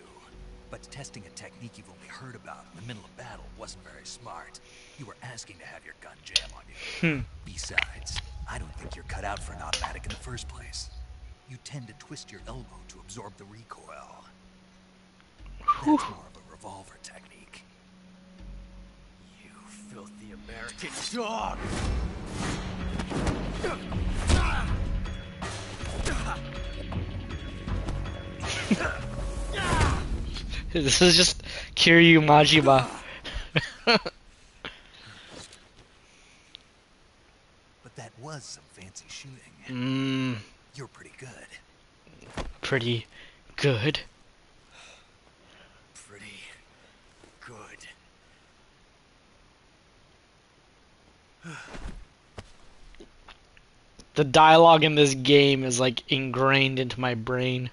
But testing a technique you've only heard about in the middle of battle wasn't very smart. You were asking to have your gun jam on you. Besides, I don't think you're cut out for an automatic in the first place. You tend to twist your elbow to absorb the recoil. That's more of a revolver technique. You filthy American dog! This is just Kiryu Majima. But that was some fancy shooting. You're pretty good. Pretty good. Pretty good. The dialogue in this game is like ingrained into my brain.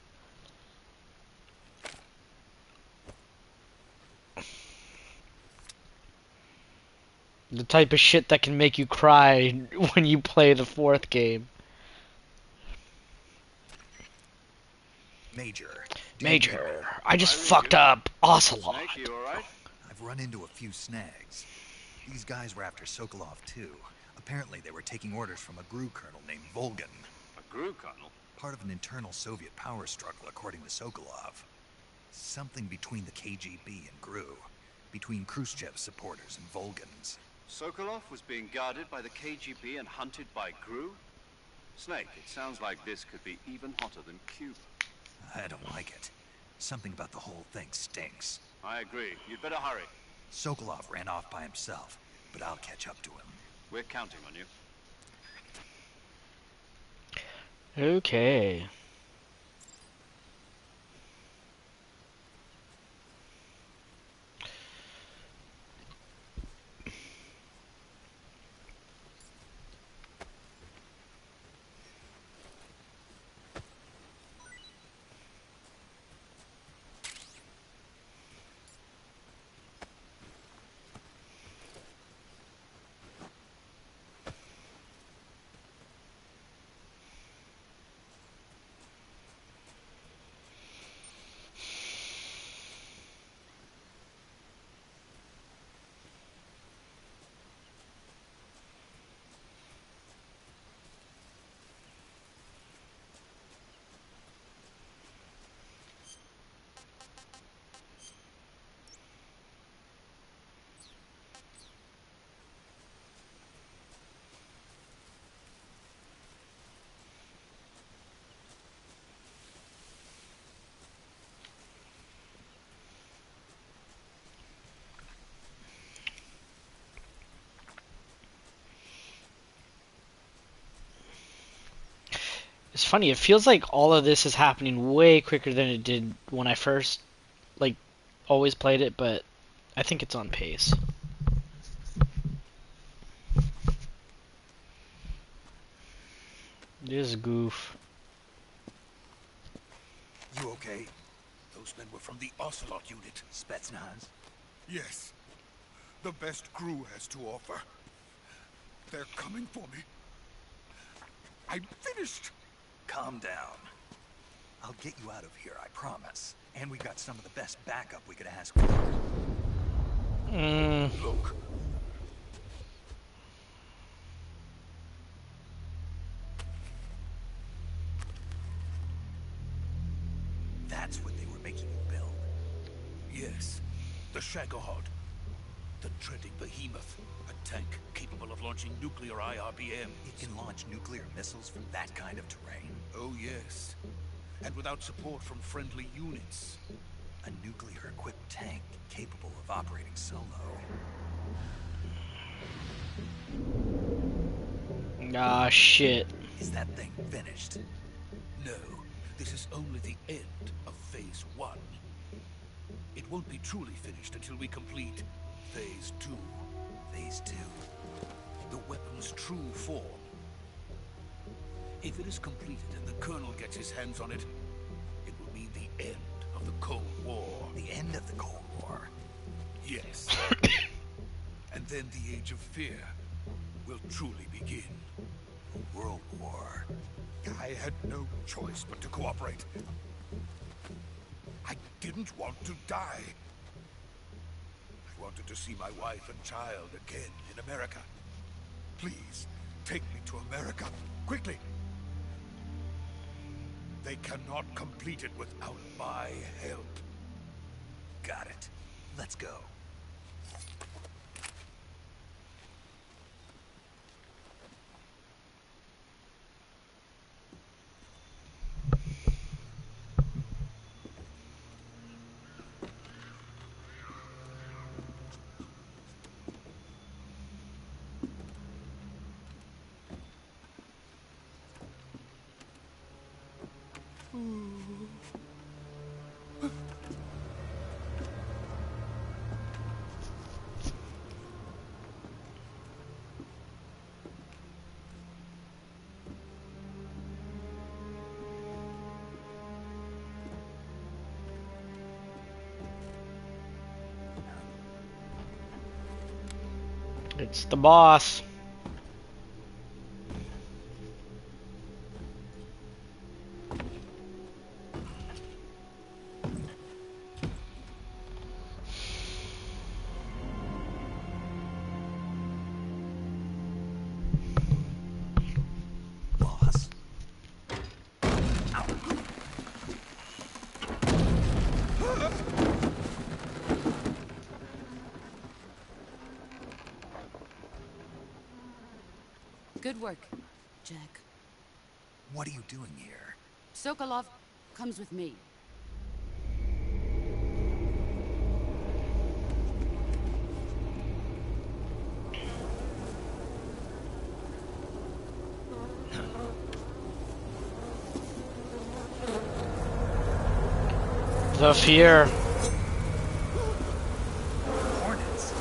The type of shit that can make you cry when you play the fourth game. Major. Major, I just fucked up Ocelot. Snake, you alright? I've run into a few snags. These guys were after Sokolov too. Apparently they were taking orders from a GRU colonel named Volgan. A GRU colonel? Part of an internal Soviet power struggle, according to Sokolov. Something between the KGB and GRU. Between Khrushchev's supporters and Volgan's. Sokolov was being guarded by the KGB and hunted by GRU? Snake, it sounds like this could be even hotter than Cuba. I don't like it. Something about the whole thing stinks. I agree. You'd better hurry. Sokolov ran off by himself, but I'll catch up to him. We're counting on you. Okay. It's funny, it feels like all of this is happening way quicker than it did when I first, like, always played it, but I think it's on pace. This goof. You okay? Those men were from the Ocelot unit. Spetsnaz? Yes. The best GRU has to offer. They're coming for me. I'm finished. Calm down. I'll get you out of here, I promise. And we've got some of the best backup we could ask for. Look. That's what they were making you build. Yes. The Shagohod. The treading behemoth. A tank capable of launching nuclear IRBM. It can launch nuclear missiles from that kind of terrain? Oh, yes. And without support from friendly units. A nuclear-equipped tank capable of operating solo. Ah, shit. Is that thing finished? No. This is only the end of Phase 1. It won't be truly finished until we complete Phase 2. Phase 2? The weapon's true form. If it is completed and the Colonel gets his hands on it, it will mean the end of the Cold War. The end of the Cold War? Yes. And then the Age of Fear will truly begin. A world war. I had no choice but to cooperate. I didn't want to die. I wanted to see my wife and child again in America. Please, take me to America, quickly. They cannot complete it without my help. Got it. Let's go. It's the boss. Boss. Good work, Jack. What are you doing here? Sokolov comes with me. The fear. Hornets.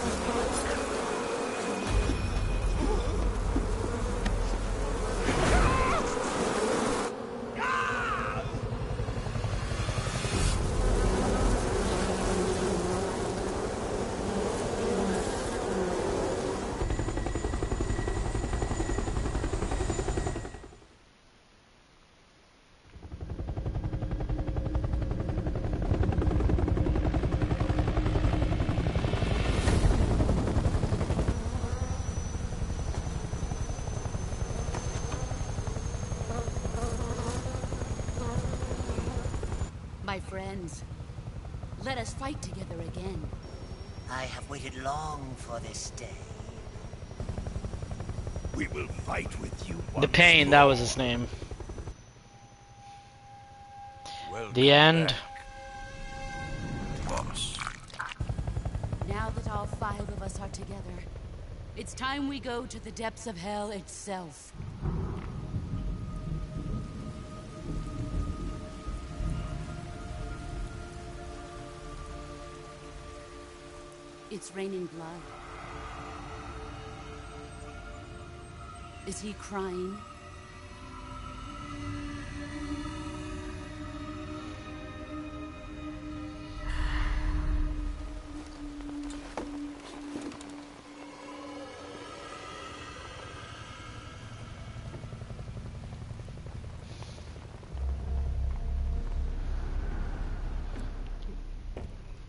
My friends, let us fight together again. I have waited long for this day. We will fight with you The Pain, that was his name. The end. Boss. Now that all 5 of us are together, it's time we go to the depths of hell itself. It's raining blood. Is he crying?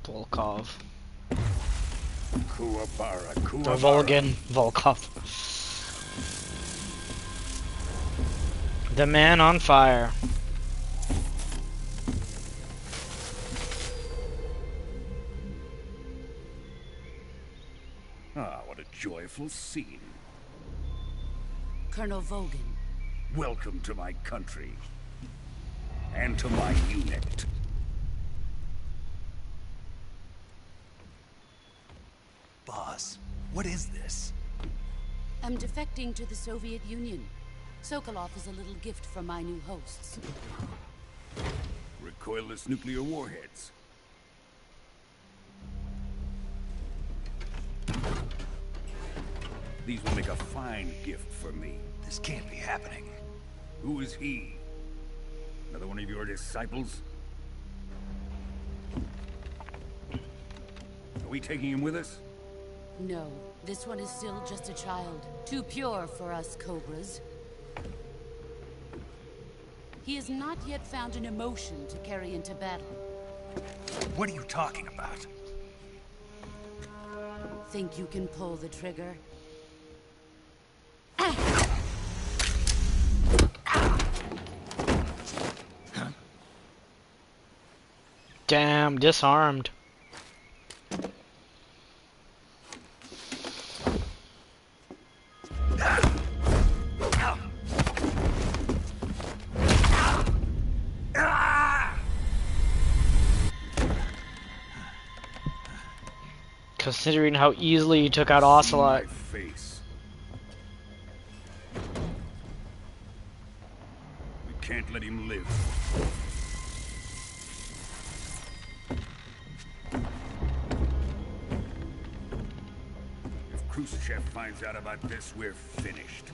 Volkov. Kuwabara, Or Volgin. Volkov. The man on fire. Ah, what a joyful scene. Colonel Vogan. Welcome to my country. And to my unit. Boss, what is this? I'm defecting to the Soviet Union. Sokolov is a little gift from my new hosts. Recoilless nuclear warheads. These will make a fine gift for me. This can't be happening. Who is he? Another one of your disciples? Are we taking him with us? No, this one is still just a child. Too pure for us Cobras. He has not yet found an emotion to carry into battle. What are you talking about? Think you can pull the trigger? Damn, disarmed. Considering how easily he took out Ocelot. Face. We can't let him live. If Khrushchev finds out about this, we're finished.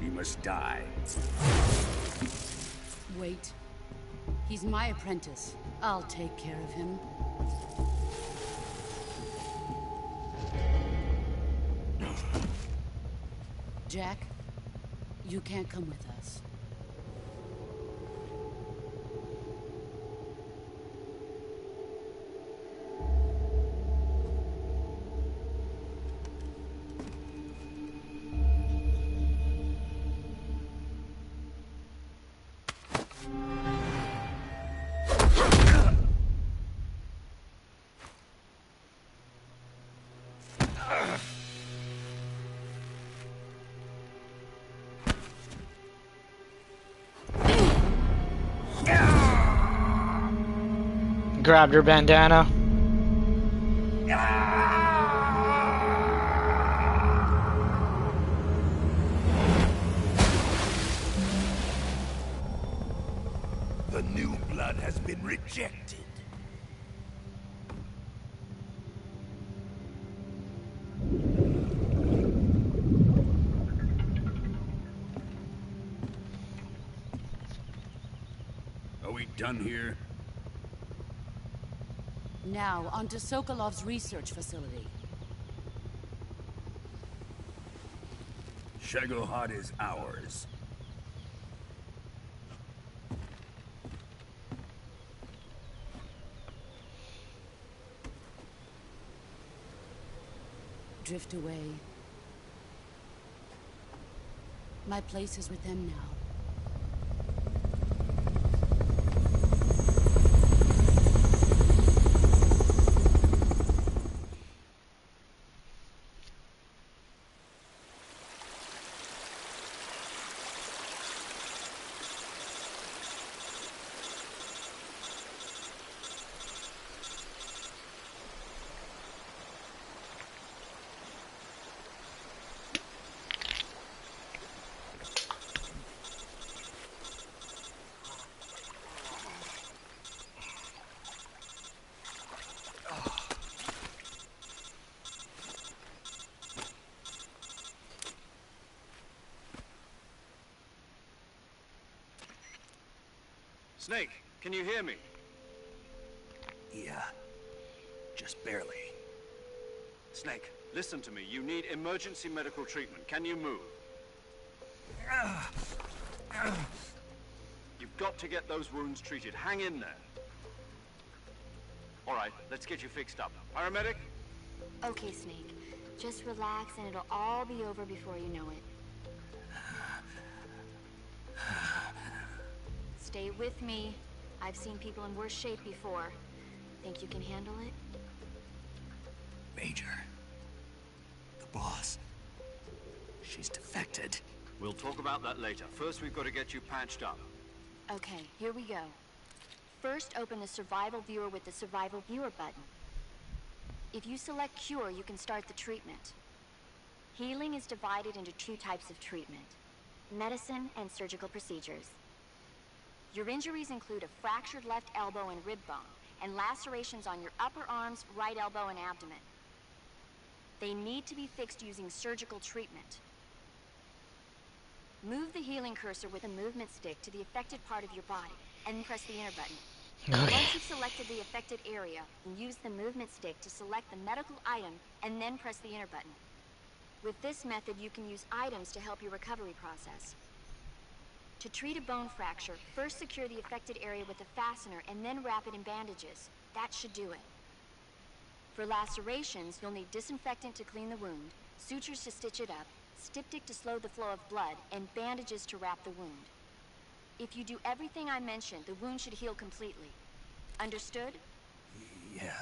He must die. Wait. He's my apprentice. I'll take care of him. Jack, you can't come with us. Grabbed her bandana. The new blood has been rejected. Are we done here? Now, on to Sokolov's research facility. Shagohod is ours. Drift away. My place is with them now. Snake, can you hear me? Yeah. Just barely. Snake, listen to me. You need emergency medical treatment. Can you move? You've got to get those wounds treated. Hang in there. All right, let's get you fixed up. Paramedic? Okay, Snake. Just relax and it'll all be over before you know it. Stay with me. I've seen people in worse shape before. Think you can handle it? Major. The boss. She's defected. We'll talk about that later. First, we've got to get you patched up. Okay, here we go. First, open the survival viewer with the survival viewer button. If you select cure, you can start the treatment. Healing is divided into two types of treatment: medicine and surgical procedures. Your injuries include a fractured left elbow and rib bone, and lacerations on your upper arms, right elbow, and abdomen. They need to be fixed using surgical treatment. Move the healing cursor with a movement stick to the affected part of your body, and press the enter button. Okay. Once you've selected the affected area, use the movement stick to select the medical item, and then press the enter button. With this method, you can use items to help your recovery process. To treat a bone fracture, first secure the affected area with a fastener and then wrap it in bandages. That should do it. For lacerations, you'll need disinfectant to clean the wound, sutures to stitch it up, styptic to slow the flow of blood, and bandages to wrap the wound. If you do everything I mentioned, the wound should heal completely. Understood? Yeah.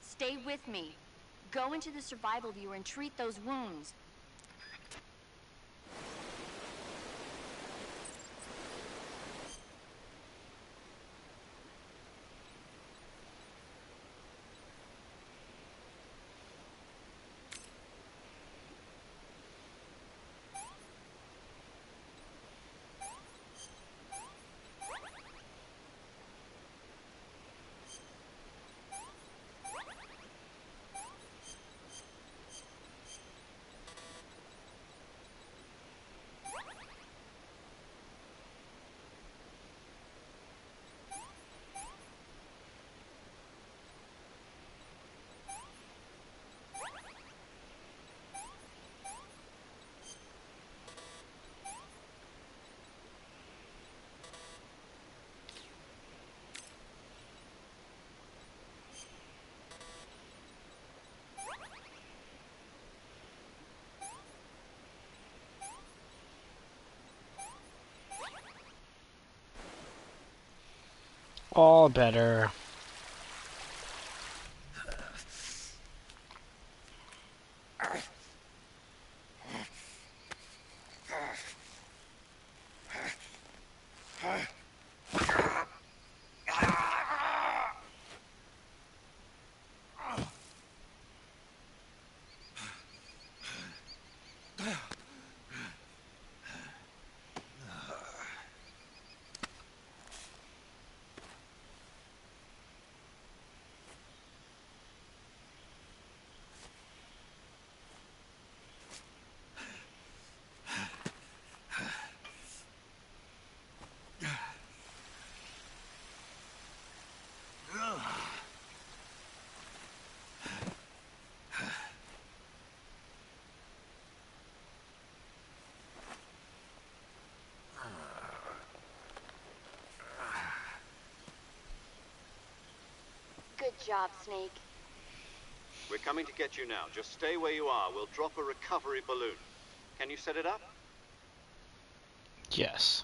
Stay with me. Go into the survival viewer and treat those wounds. All better. Good job, Snake. We're coming to get you now. Just stay where you are. We'll drop a recovery balloon. Can you set it up? Yes.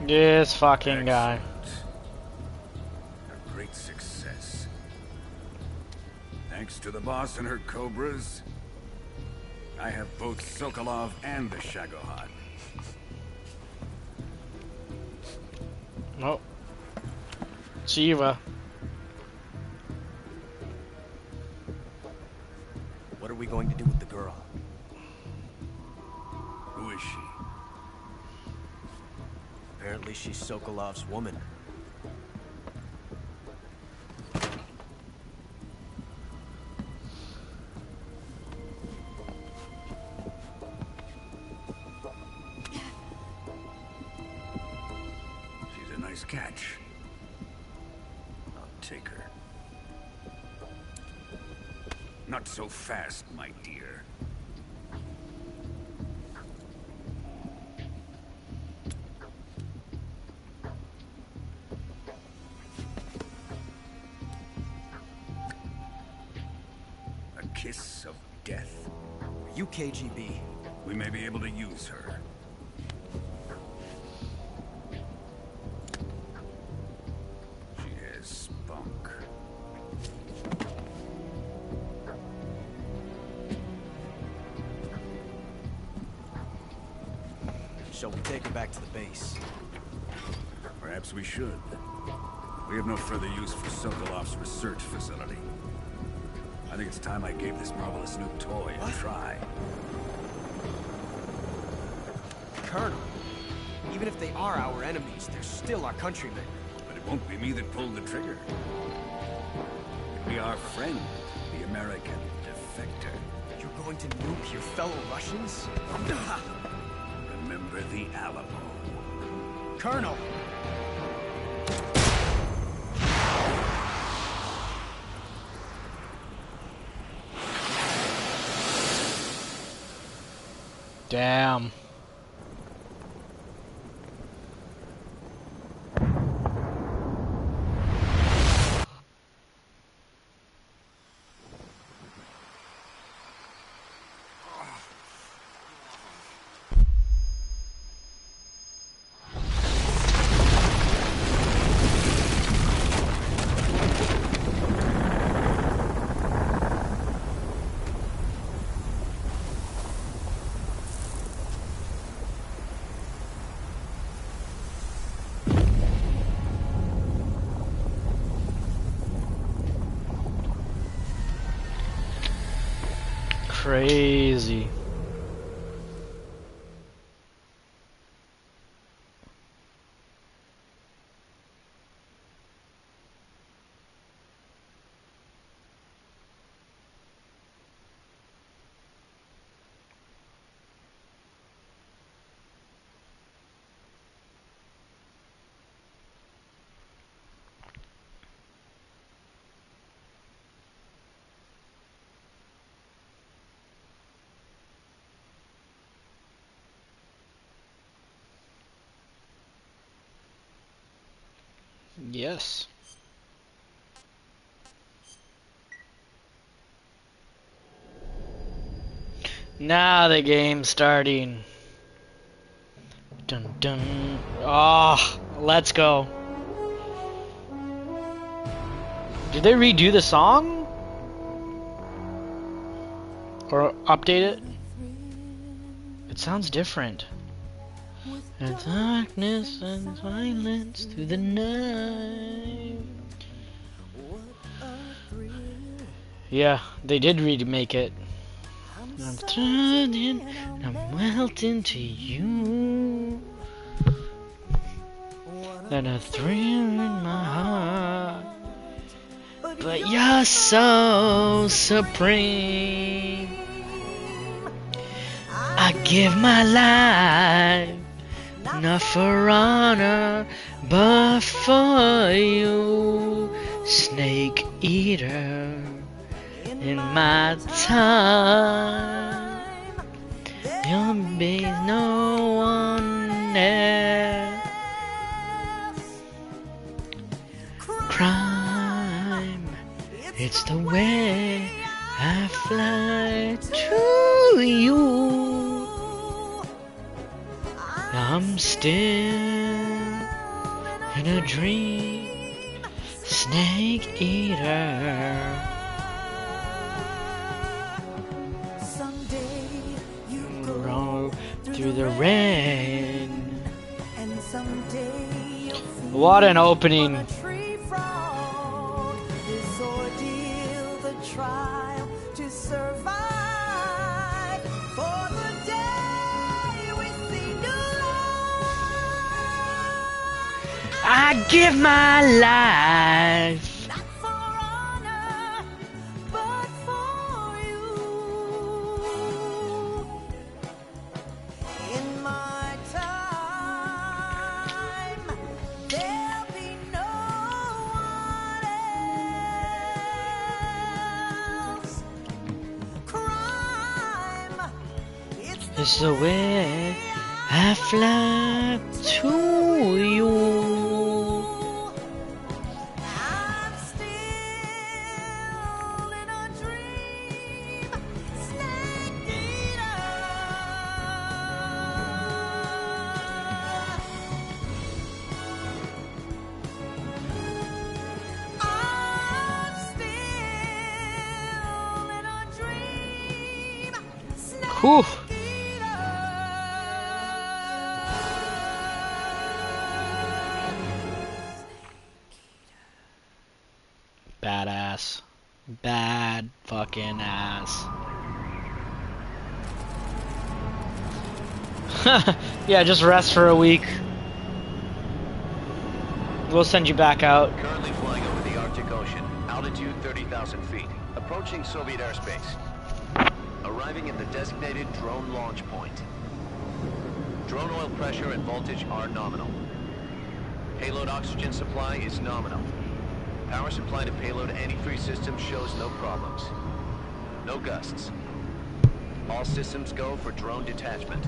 This fucking guy. A great success. Thanks to the boss and her cobras, I have both Sokolov and the Shagohod. Oh. Shiva. What are we going to do with the girl? Who is she? Apparently she's Sokolov's woman. She's a nice catch. I'll take her. Not so fast, my dear. A kiss of death? Are you KGB? We may be able to use her. She has spunk. Shall we take her back to the base? Perhaps we should. We have no further use for Sokolov's research facility. I think it's time I gave this marvelous new toy a try. Colonel, even if they are our enemies, they're still our countrymen. But it won't be me that pulled the trigger. It'll be our friend, the American defector. You're going to nuke your fellow Russians? Remember the Alamo. Colonel! Damn. Crazy. Yes. Now the game's starting. Dun dun. Oh, let's go. Did they redo the song? Or update it? It sounds different. And darkness and silence through the night. Yeah, they did remake it. I'm turning, I'm melting to you. And a thrill in my heart. But you're so supreme. I give my life. Not for honor, but for you, snake eater. In my time, you'll be no one else. Crime, it's the way I fly to you. I'm still in a dream, snake eater. Someday you go through the rain. And someday you'll What an opening. tree frog. This ordeal, the trial to survive. For the day we see new I give my life. not for honor, but for you. In my time, there'll be no one else. Crime, It's the way I fly to you. I'm still in a dream, snake eater. I'm still in a dream, snake Whew. Badass. Bad fucking ass. Yeah, just rest for a week. We'll send you back out. Currently flying over the Arctic Ocean. Altitude 30,000 feet. Approaching Soviet airspace. Arriving at the designated drone launch point. Drone oil pressure and voltage are nominal. Payload oxygen supply is nominal. Power supply to payload anti-freeze system shows no problems. No gusts. All systems go for drone detachment.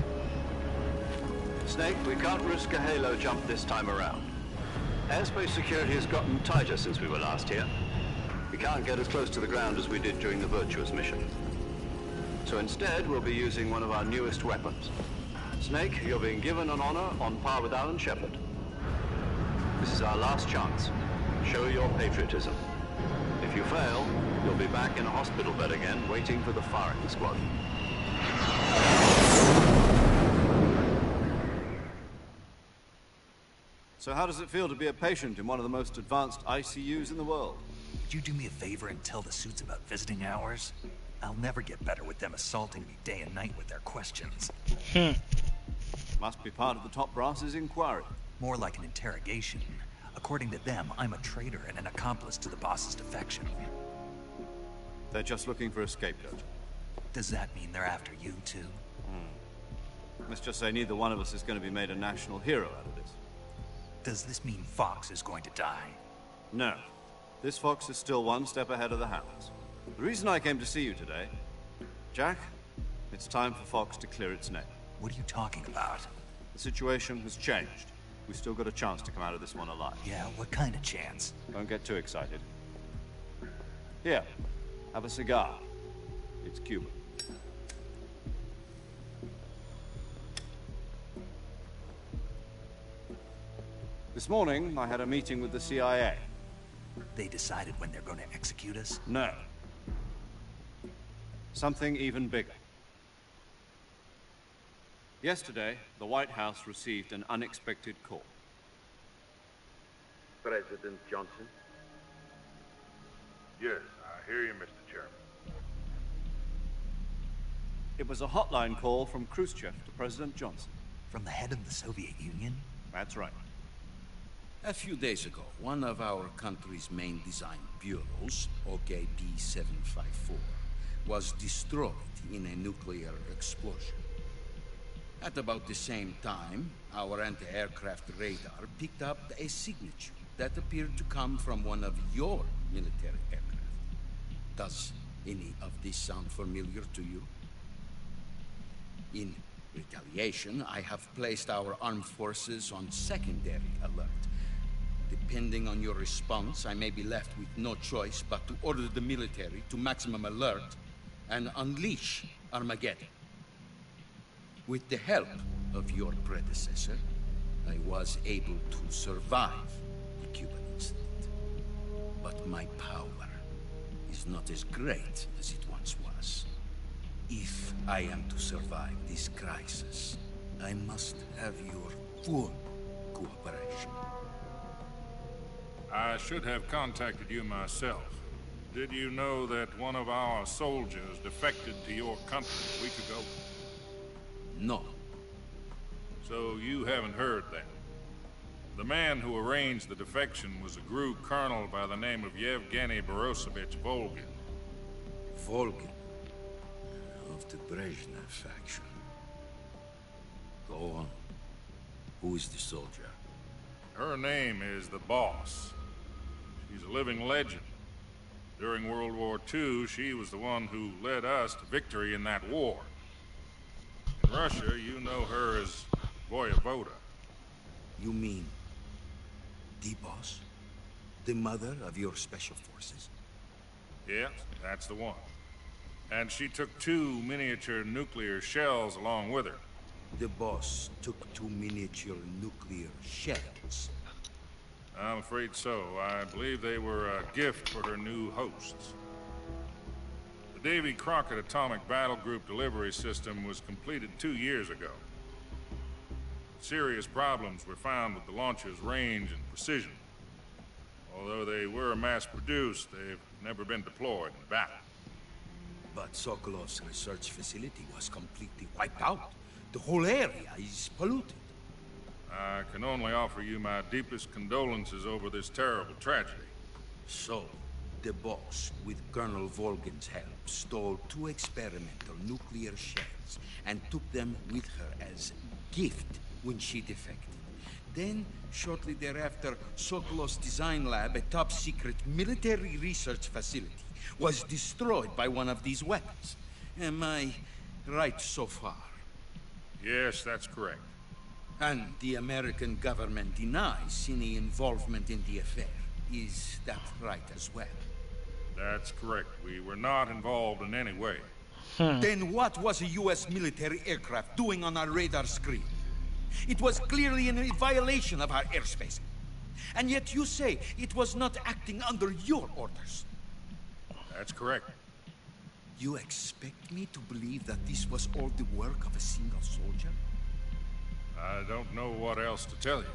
Snake, we can't risk a halo jump this time around. Airspace security has gotten tighter since we were last here. We can't get as close to the ground as we did during the Virtuous mission. So instead, we'll be using one of our newest weapons. Snake, you're being given an honor on par with Alan Shepard. This is our last chance. Show your patriotism. If you fail, you'll be back in a hospital bed again, waiting for the firing squad. So how does it feel to be a patient in one of the most advanced ICUs in the world? Could you do me a favor and tell the suits about visiting hours? I'll never get better with them assaulting me day and night with their questions. Must be part of the top brass's inquiry. More like an interrogation. According to them, I'm a traitor and an accomplice to the boss's defection. They're just looking for a scapegoat. Does that mean they're after you, too? Let's just say neither one of us is going to be made a national hero out of this. Does this mean Fox is going to die? No. This Fox is still one step ahead of the hounds. The reason I came to see you today... Jack, it's time for Fox to clear its name. What are you talking about? The situation has changed. We've still got a chance to come out of this one alive. Yeah, what kind of chance? Don't get too excited. Here, have a cigar. It's Cuban. This morning, I had a meeting with the CIA. They decided when they're going to execute us? No. Something even bigger. Yesterday, the White House received an unexpected call. President Johnson? Yes, I hear you, Mr. Chairman. It was a hotline call from Khrushchev to President Johnson. From the head of the Soviet Union? That's right. A few days ago, one of our country's main design bureaus, OKB 754, was destroyed in a nuclear explosion. At about the same time, our anti-aircraft radar picked up a signature that appeared to come from one of your military aircraft. Does any of this sound familiar to you? In retaliation, I have placed our armed forces on secondary alert. Depending on your response, I may be left with no choice but to order the military to maximum alert and unleash Armageddon. With the help of your predecessor, I was able to survive the Cuban incident. But my power is not as great as it once was. If I am to survive this crisis, I must have your full cooperation. I should have contacted you myself. Did you know that one of our soldiers defected to your country a week ago? No. So you haven't heard that. The man who arranged the defection was a GRU colonel by the name of Yevgeny Borosovich Volgin. Volgin? Of the Brezhnev faction. Go on. Who is the soldier? Her name is the Boss. She's a living legend. During World War II, she was the one who led us to victory in that war. In Russia, you know her as Voyevoda. You mean the Boss? The mother of your special forces? Yes, that's the one. And she took 2 miniature nuclear shells along with her. The Boss took 2 miniature nuclear shells. I'm afraid so. I believe they were a gift for her new hosts. The Davy Crockett Atomic Battle Group delivery system was completed 2 years ago. Serious problems were found with the launcher's range and precision. Although they were mass-produced, they've never been deployed in battle. But Sokolov's research facility was completely wiped out. The whole area is polluted. I can only offer you my deepest condolences over this terrible tragedy. So, the boss, with Colonel Volgin's help, stole 2 experimental nuclear shells and took them with her as gift when she defected. Then, shortly thereafter, Sokolov's design lab, a top-secret military research facility, was destroyed by one of these weapons. Am I right so far? Yes, that's correct. And the American government denies any involvement in the affair. Is that right as well? That's correct. We were not involved in any way. Then what was a U.S. military aircraft doing on our radar screen? It was clearly in a violation of our airspace. And yet you say it was not acting under your orders. That's correct. You expect me to believe that this was all the work of a single soldier? I don't know what else to tell you.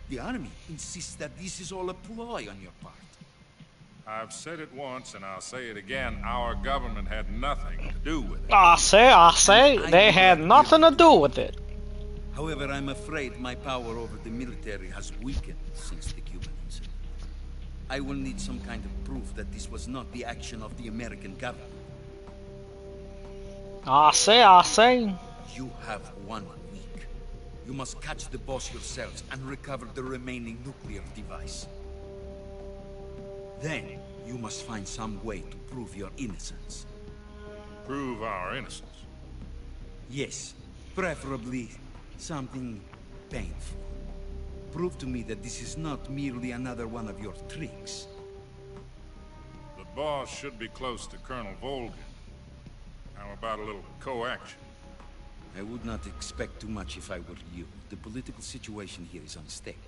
The army insists that this is all a ploy on your part. I've said it once and I'll say it again. Our government had nothing to do with it. I say, they had nothing to do with it. However, I'm afraid my power over the military has weakened since the Cuban incident. I will need some kind of proof that this was not the action of the American government. I say. You have 1 week. You must catch the boss yourselves and recover the remaining nuclear device. Then, you must find some way to prove your innocence. Prove our innocence? Yes, preferably something painful. Prove to me that this is not merely another one of your tricks. The boss should be close to Colonel Volgin. How about a little co-action? I would not expect too much if I were you. The political situation here is unstable.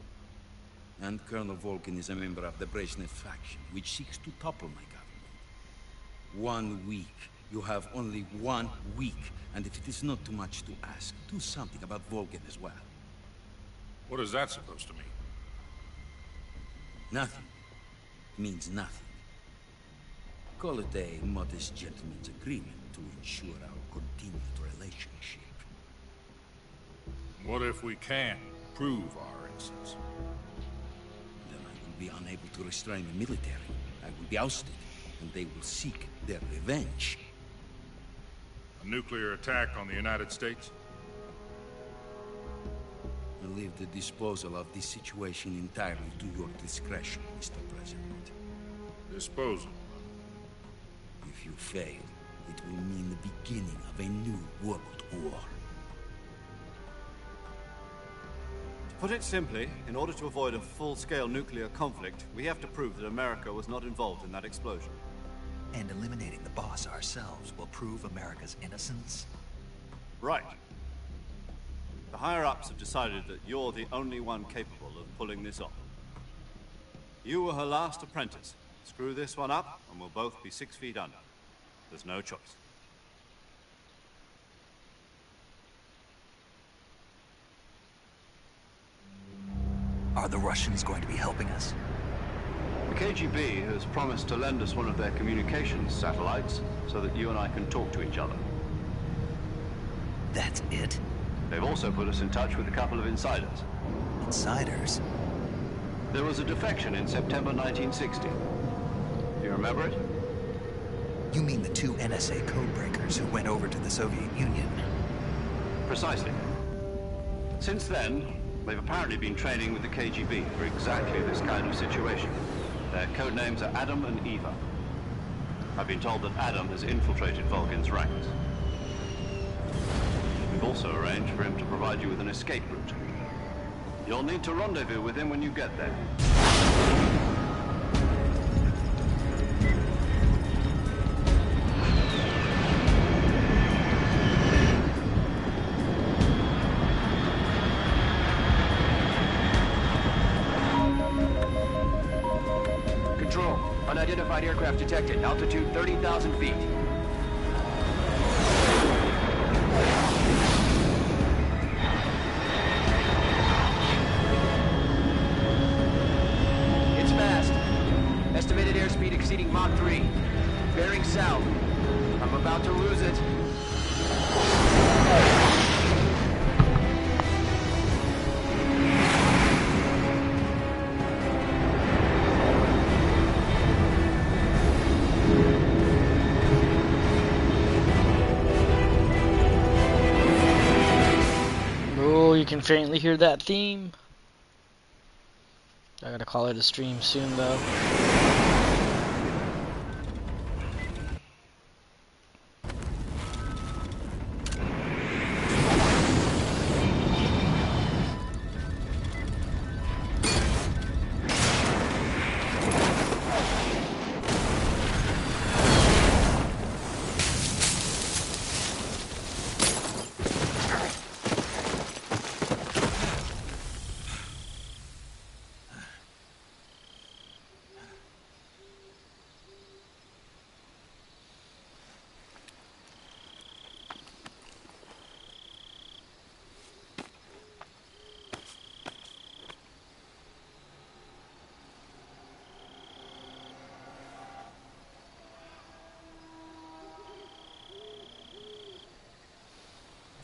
And Colonel Volgin is a member of the Brezhnev faction, which seeks to topple my government. 1 week. You have only 1 week. And if it is not too much to ask, do something about Volgin as well. What is that supposed to mean? Nothing. It means nothing. Call it a modest gentleman's agreement to ensure our continued relationship. What if we can't prove our innocence? Then I will be unable to restrain the military. I will be ousted, and they will seek their revenge. A nuclear attack on the United States? I leave the disposal of this situation entirely to your discretion, Mr. President. Disposal? If you fail, it will mean the beginning of a new world war. To put it simply, in order to avoid a full-scale nuclear conflict, we have to prove that America was not involved in that explosion. And eliminating the boss ourselves will prove America's innocence? Right. The higher-ups have decided that you're the only one capable of pulling this off. You were her last apprentice. Screw this one up, and we'll both be 6 feet under. There's no choice. Are the Russians going to be helping us? The KGB has promised to lend us one of their communications satellites so that you and I can talk to each other. That's it? They've also put us in touch with a couple of insiders. Insiders? There was a defection in September 1960. Do you remember it? You mean the 2 NSA codebreakers who went over to the Soviet Union? Precisely. Since then, they've apparently been training with the KGB for exactly this kind of situation. Their code names are Adam and Eva. I've been told that Adam has infiltrated Volgin's ranks. We've also arranged for him to provide you with an escape route. You'll need to rendezvous with him when you get there. Control, unidentified aircraft detected. Altitude 30,000 feet. It's fast. Estimated airspeed exceeding Mach 3. Bearing south. I'm about to lose it. can faintly hear that theme. I gotta call it a stream soon, though.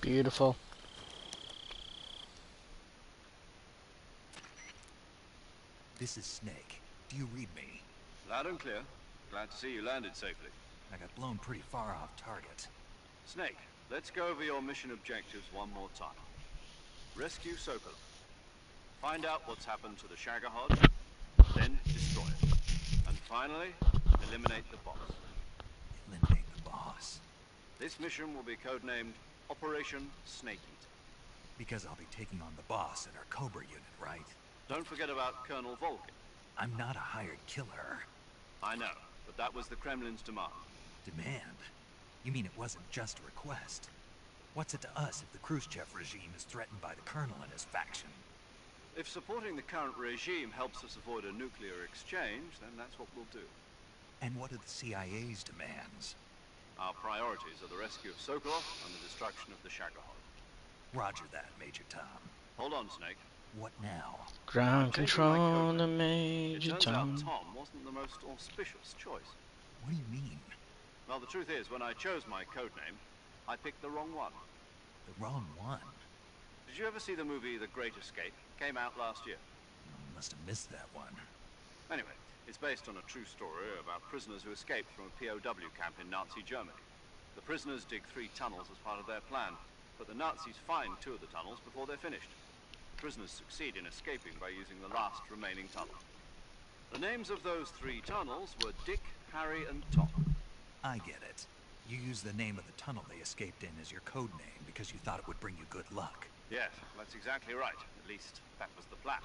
Beautiful. This is Snake. Do you read me? Loud and clear. Glad to see you landed safely. I got blown pretty far off target. Snake, let's go over your mission objectives one more time. Rescue Sokolov. Find out what's happened to the Shagohod, then destroy it. And finally, eliminate the boss. Eliminate the boss? This mission will be codenamed Operation Snake Eater. Because I'll be taking on the boss at our Cobra unit, right? Don't forget about Colonel Volgin. I'm not a hired killer. I know, but that was the Kremlin's demand. Demand? You mean it wasn't just a request? What's it to us if the Khrushchev regime is threatened by the Colonel and his faction? If supporting the current regime helps us avoid a nuclear exchange, then that's what we'll do. And what are the CIA's demands? Our priorities are the rescue of Sokolov and the destruction of the Shagohod. Roger that, Major Tom. Hold on, Snake. What now? Ground control on the Major It turns Tom. out Tom wasn't the most auspicious choice. What do you mean? Well, the truth is, when I chose my codename, I picked the wrong one. The wrong one? Did you ever see the movie The Great Escape? Came out last year. Must have missed that one. Anyway, it's based on a true story about prisoners who escaped from a POW camp in Nazi Germany. The prisoners dig 3 tunnels as part of their plan, but the Nazis find 2 of the tunnels before they're finished. The prisoners succeed in escaping by using the last remaining tunnel. The names of those 3 tunnels were Dick, Harry, and Tom. I get it. You used the name of the tunnel they escaped in as your code name because you thought it would bring you good luck. Yes, that's exactly right. At least, that was the plan.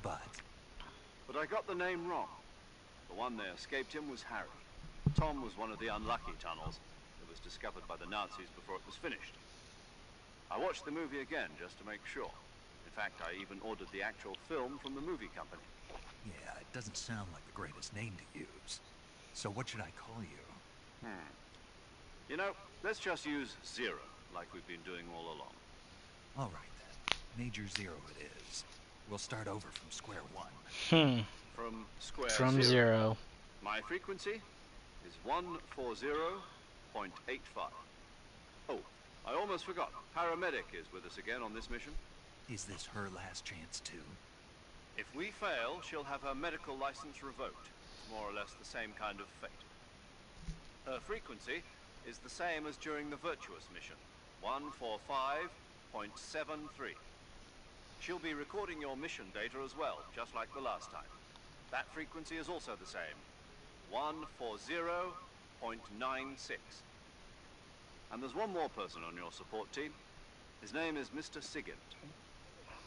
But I got the name wrong. The one they escaped in was Harry. Tom was one of the unlucky tunnels that was discovered by the Nazis before it was finished. I watched the movie again just to make sure. In fact, I even ordered the actual film from the movie company. yeah, it doesn't sound like the greatest name to use. So what should I call you? You know, let's just use Zero, like we've been doing all along. All right then. Major Zero it is. We'll start over from square one. From square From zero. My frequency is 140.85. Oh, I almost forgot. Paramedic is with us again on this mission. Is this her last chance too? If we fail, she'll have her medical license revoked. It's more or less the same kind of fate. Her frequency is the same as during the Virtuous mission, 145.73. She'll be recording your mission data as well, just like the last time. That frequency is also the same, 140.96. And there's one more person on your support team. His name is Mr. Sigint.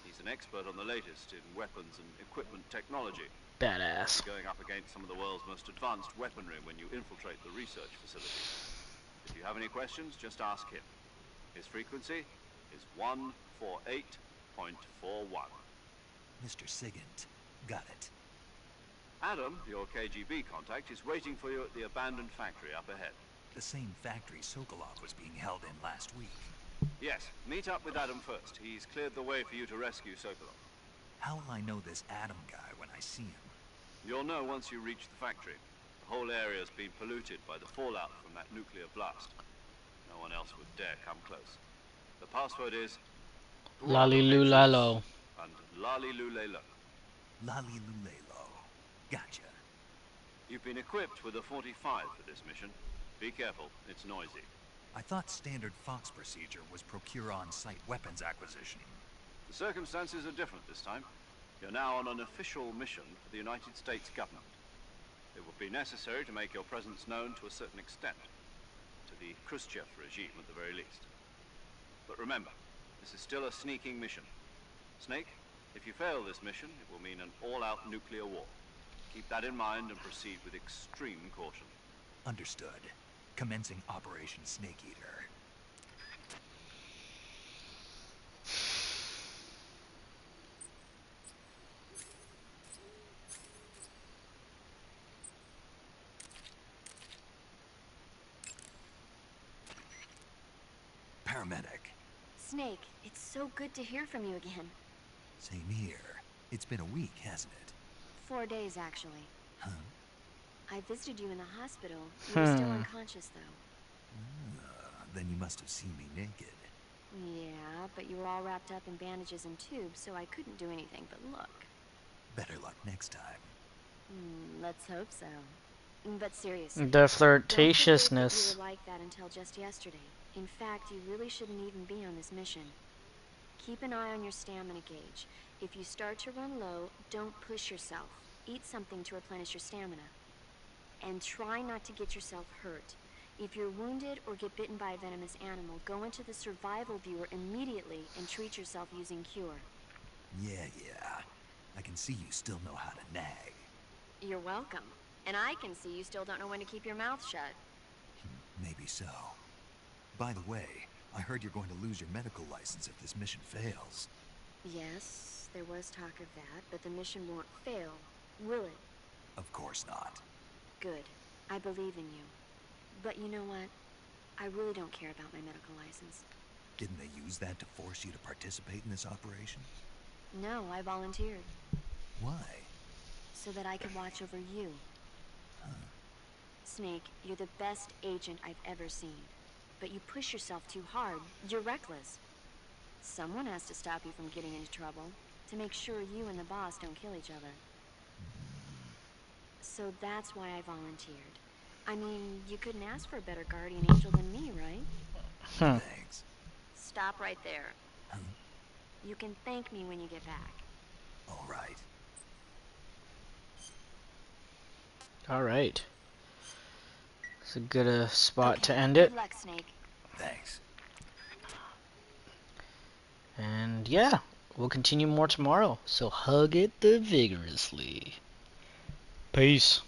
He's an expert on the latest in weapons and equipment technology. Badass. Going up against some of the world's most advanced weaponry when you infiltrate the research facility. If you have any questions, just ask him. His frequency is 148.41. Mr. Sigint. Got it. Adam, your KGB contact, is waiting for you at the abandoned factory up ahead. The same factory Sokolov was being held in last week. Yes, meet up with Adam first. He's cleared the way for you to rescue Sokolov. How will I know this Adam guy when I see him? You'll know once you reach the factory. The whole area's been polluted by the fallout from that nuclear blast. No one else would dare come close. The password is Lalilulalo. and Lalilulelo. Lalilulelo. Gotcha. You've been equipped with a 45 for this mission. Be careful, it's noisy. I thought standard Fox procedure was procure on-site weapons acquisition. The circumstances are different this time. You're now on an official mission for the United States government. It will be necessary to make your presence known to a certain extent, to the Khrushchev regime at the very least. But remember, this is still a sneaking mission. Snake, if you fail this mission, it will mean an all-out nuclear war. Keep that in mind and proceed with extreme caution. Understood. Commencing Operation Snake Eater. Paramedic. Snake, it's so good to hear from you again. Same here. It's been a week, hasn't it? 4 days, actually. Huh? I visited you in the hospital. You were still unconscious, though. Then you must have seen me naked. Yeah, but you were all wrapped up in bandages and tubes, so I couldn't do anything but look. Better luck next time. Let's hope so. But seriously, The don't forget that flirtatiousness. you were like that until just yesterday. In fact, you really shouldn't even be on this mission. Keep an eye on your stamina gauge. If you start to run low, don't push yourself. Eat something to replenish your stamina. And try not to get yourself hurt. If you're wounded or get bitten by a venomous animal, go into the survival viewer immediately and treat yourself using Cure. Yeah. I can see you still know how to nag. You're welcome. And I can see you still don't know when to keep your mouth shut. Maybe so. By the way, I heard you're going to lose your medical license if this mission fails. Yes, there was talk of that, but the mission won't fail, will it? Of course not. Good. I believe in you. But you know what? I really don't care about my medical license. Didn't they use that to force you to participate in this operation? No, I volunteered. Why? So that I could watch over you. Snake, you're the best agent I've ever seen. But you push yourself too hard. You're reckless. Someone has to stop you from getting into trouble, to make sure you and the boss don't kill each other. So that's why I volunteered. I mean, you couldn't ask for a better guardian angel than me, right? Thanks. Stop right there. You can thank me when you get back. All right. All right. It's a good spot to end Good it. luck, Snake. Thanks. And yeah, we'll continue more tomorrow. So hug it vigorously. Peace.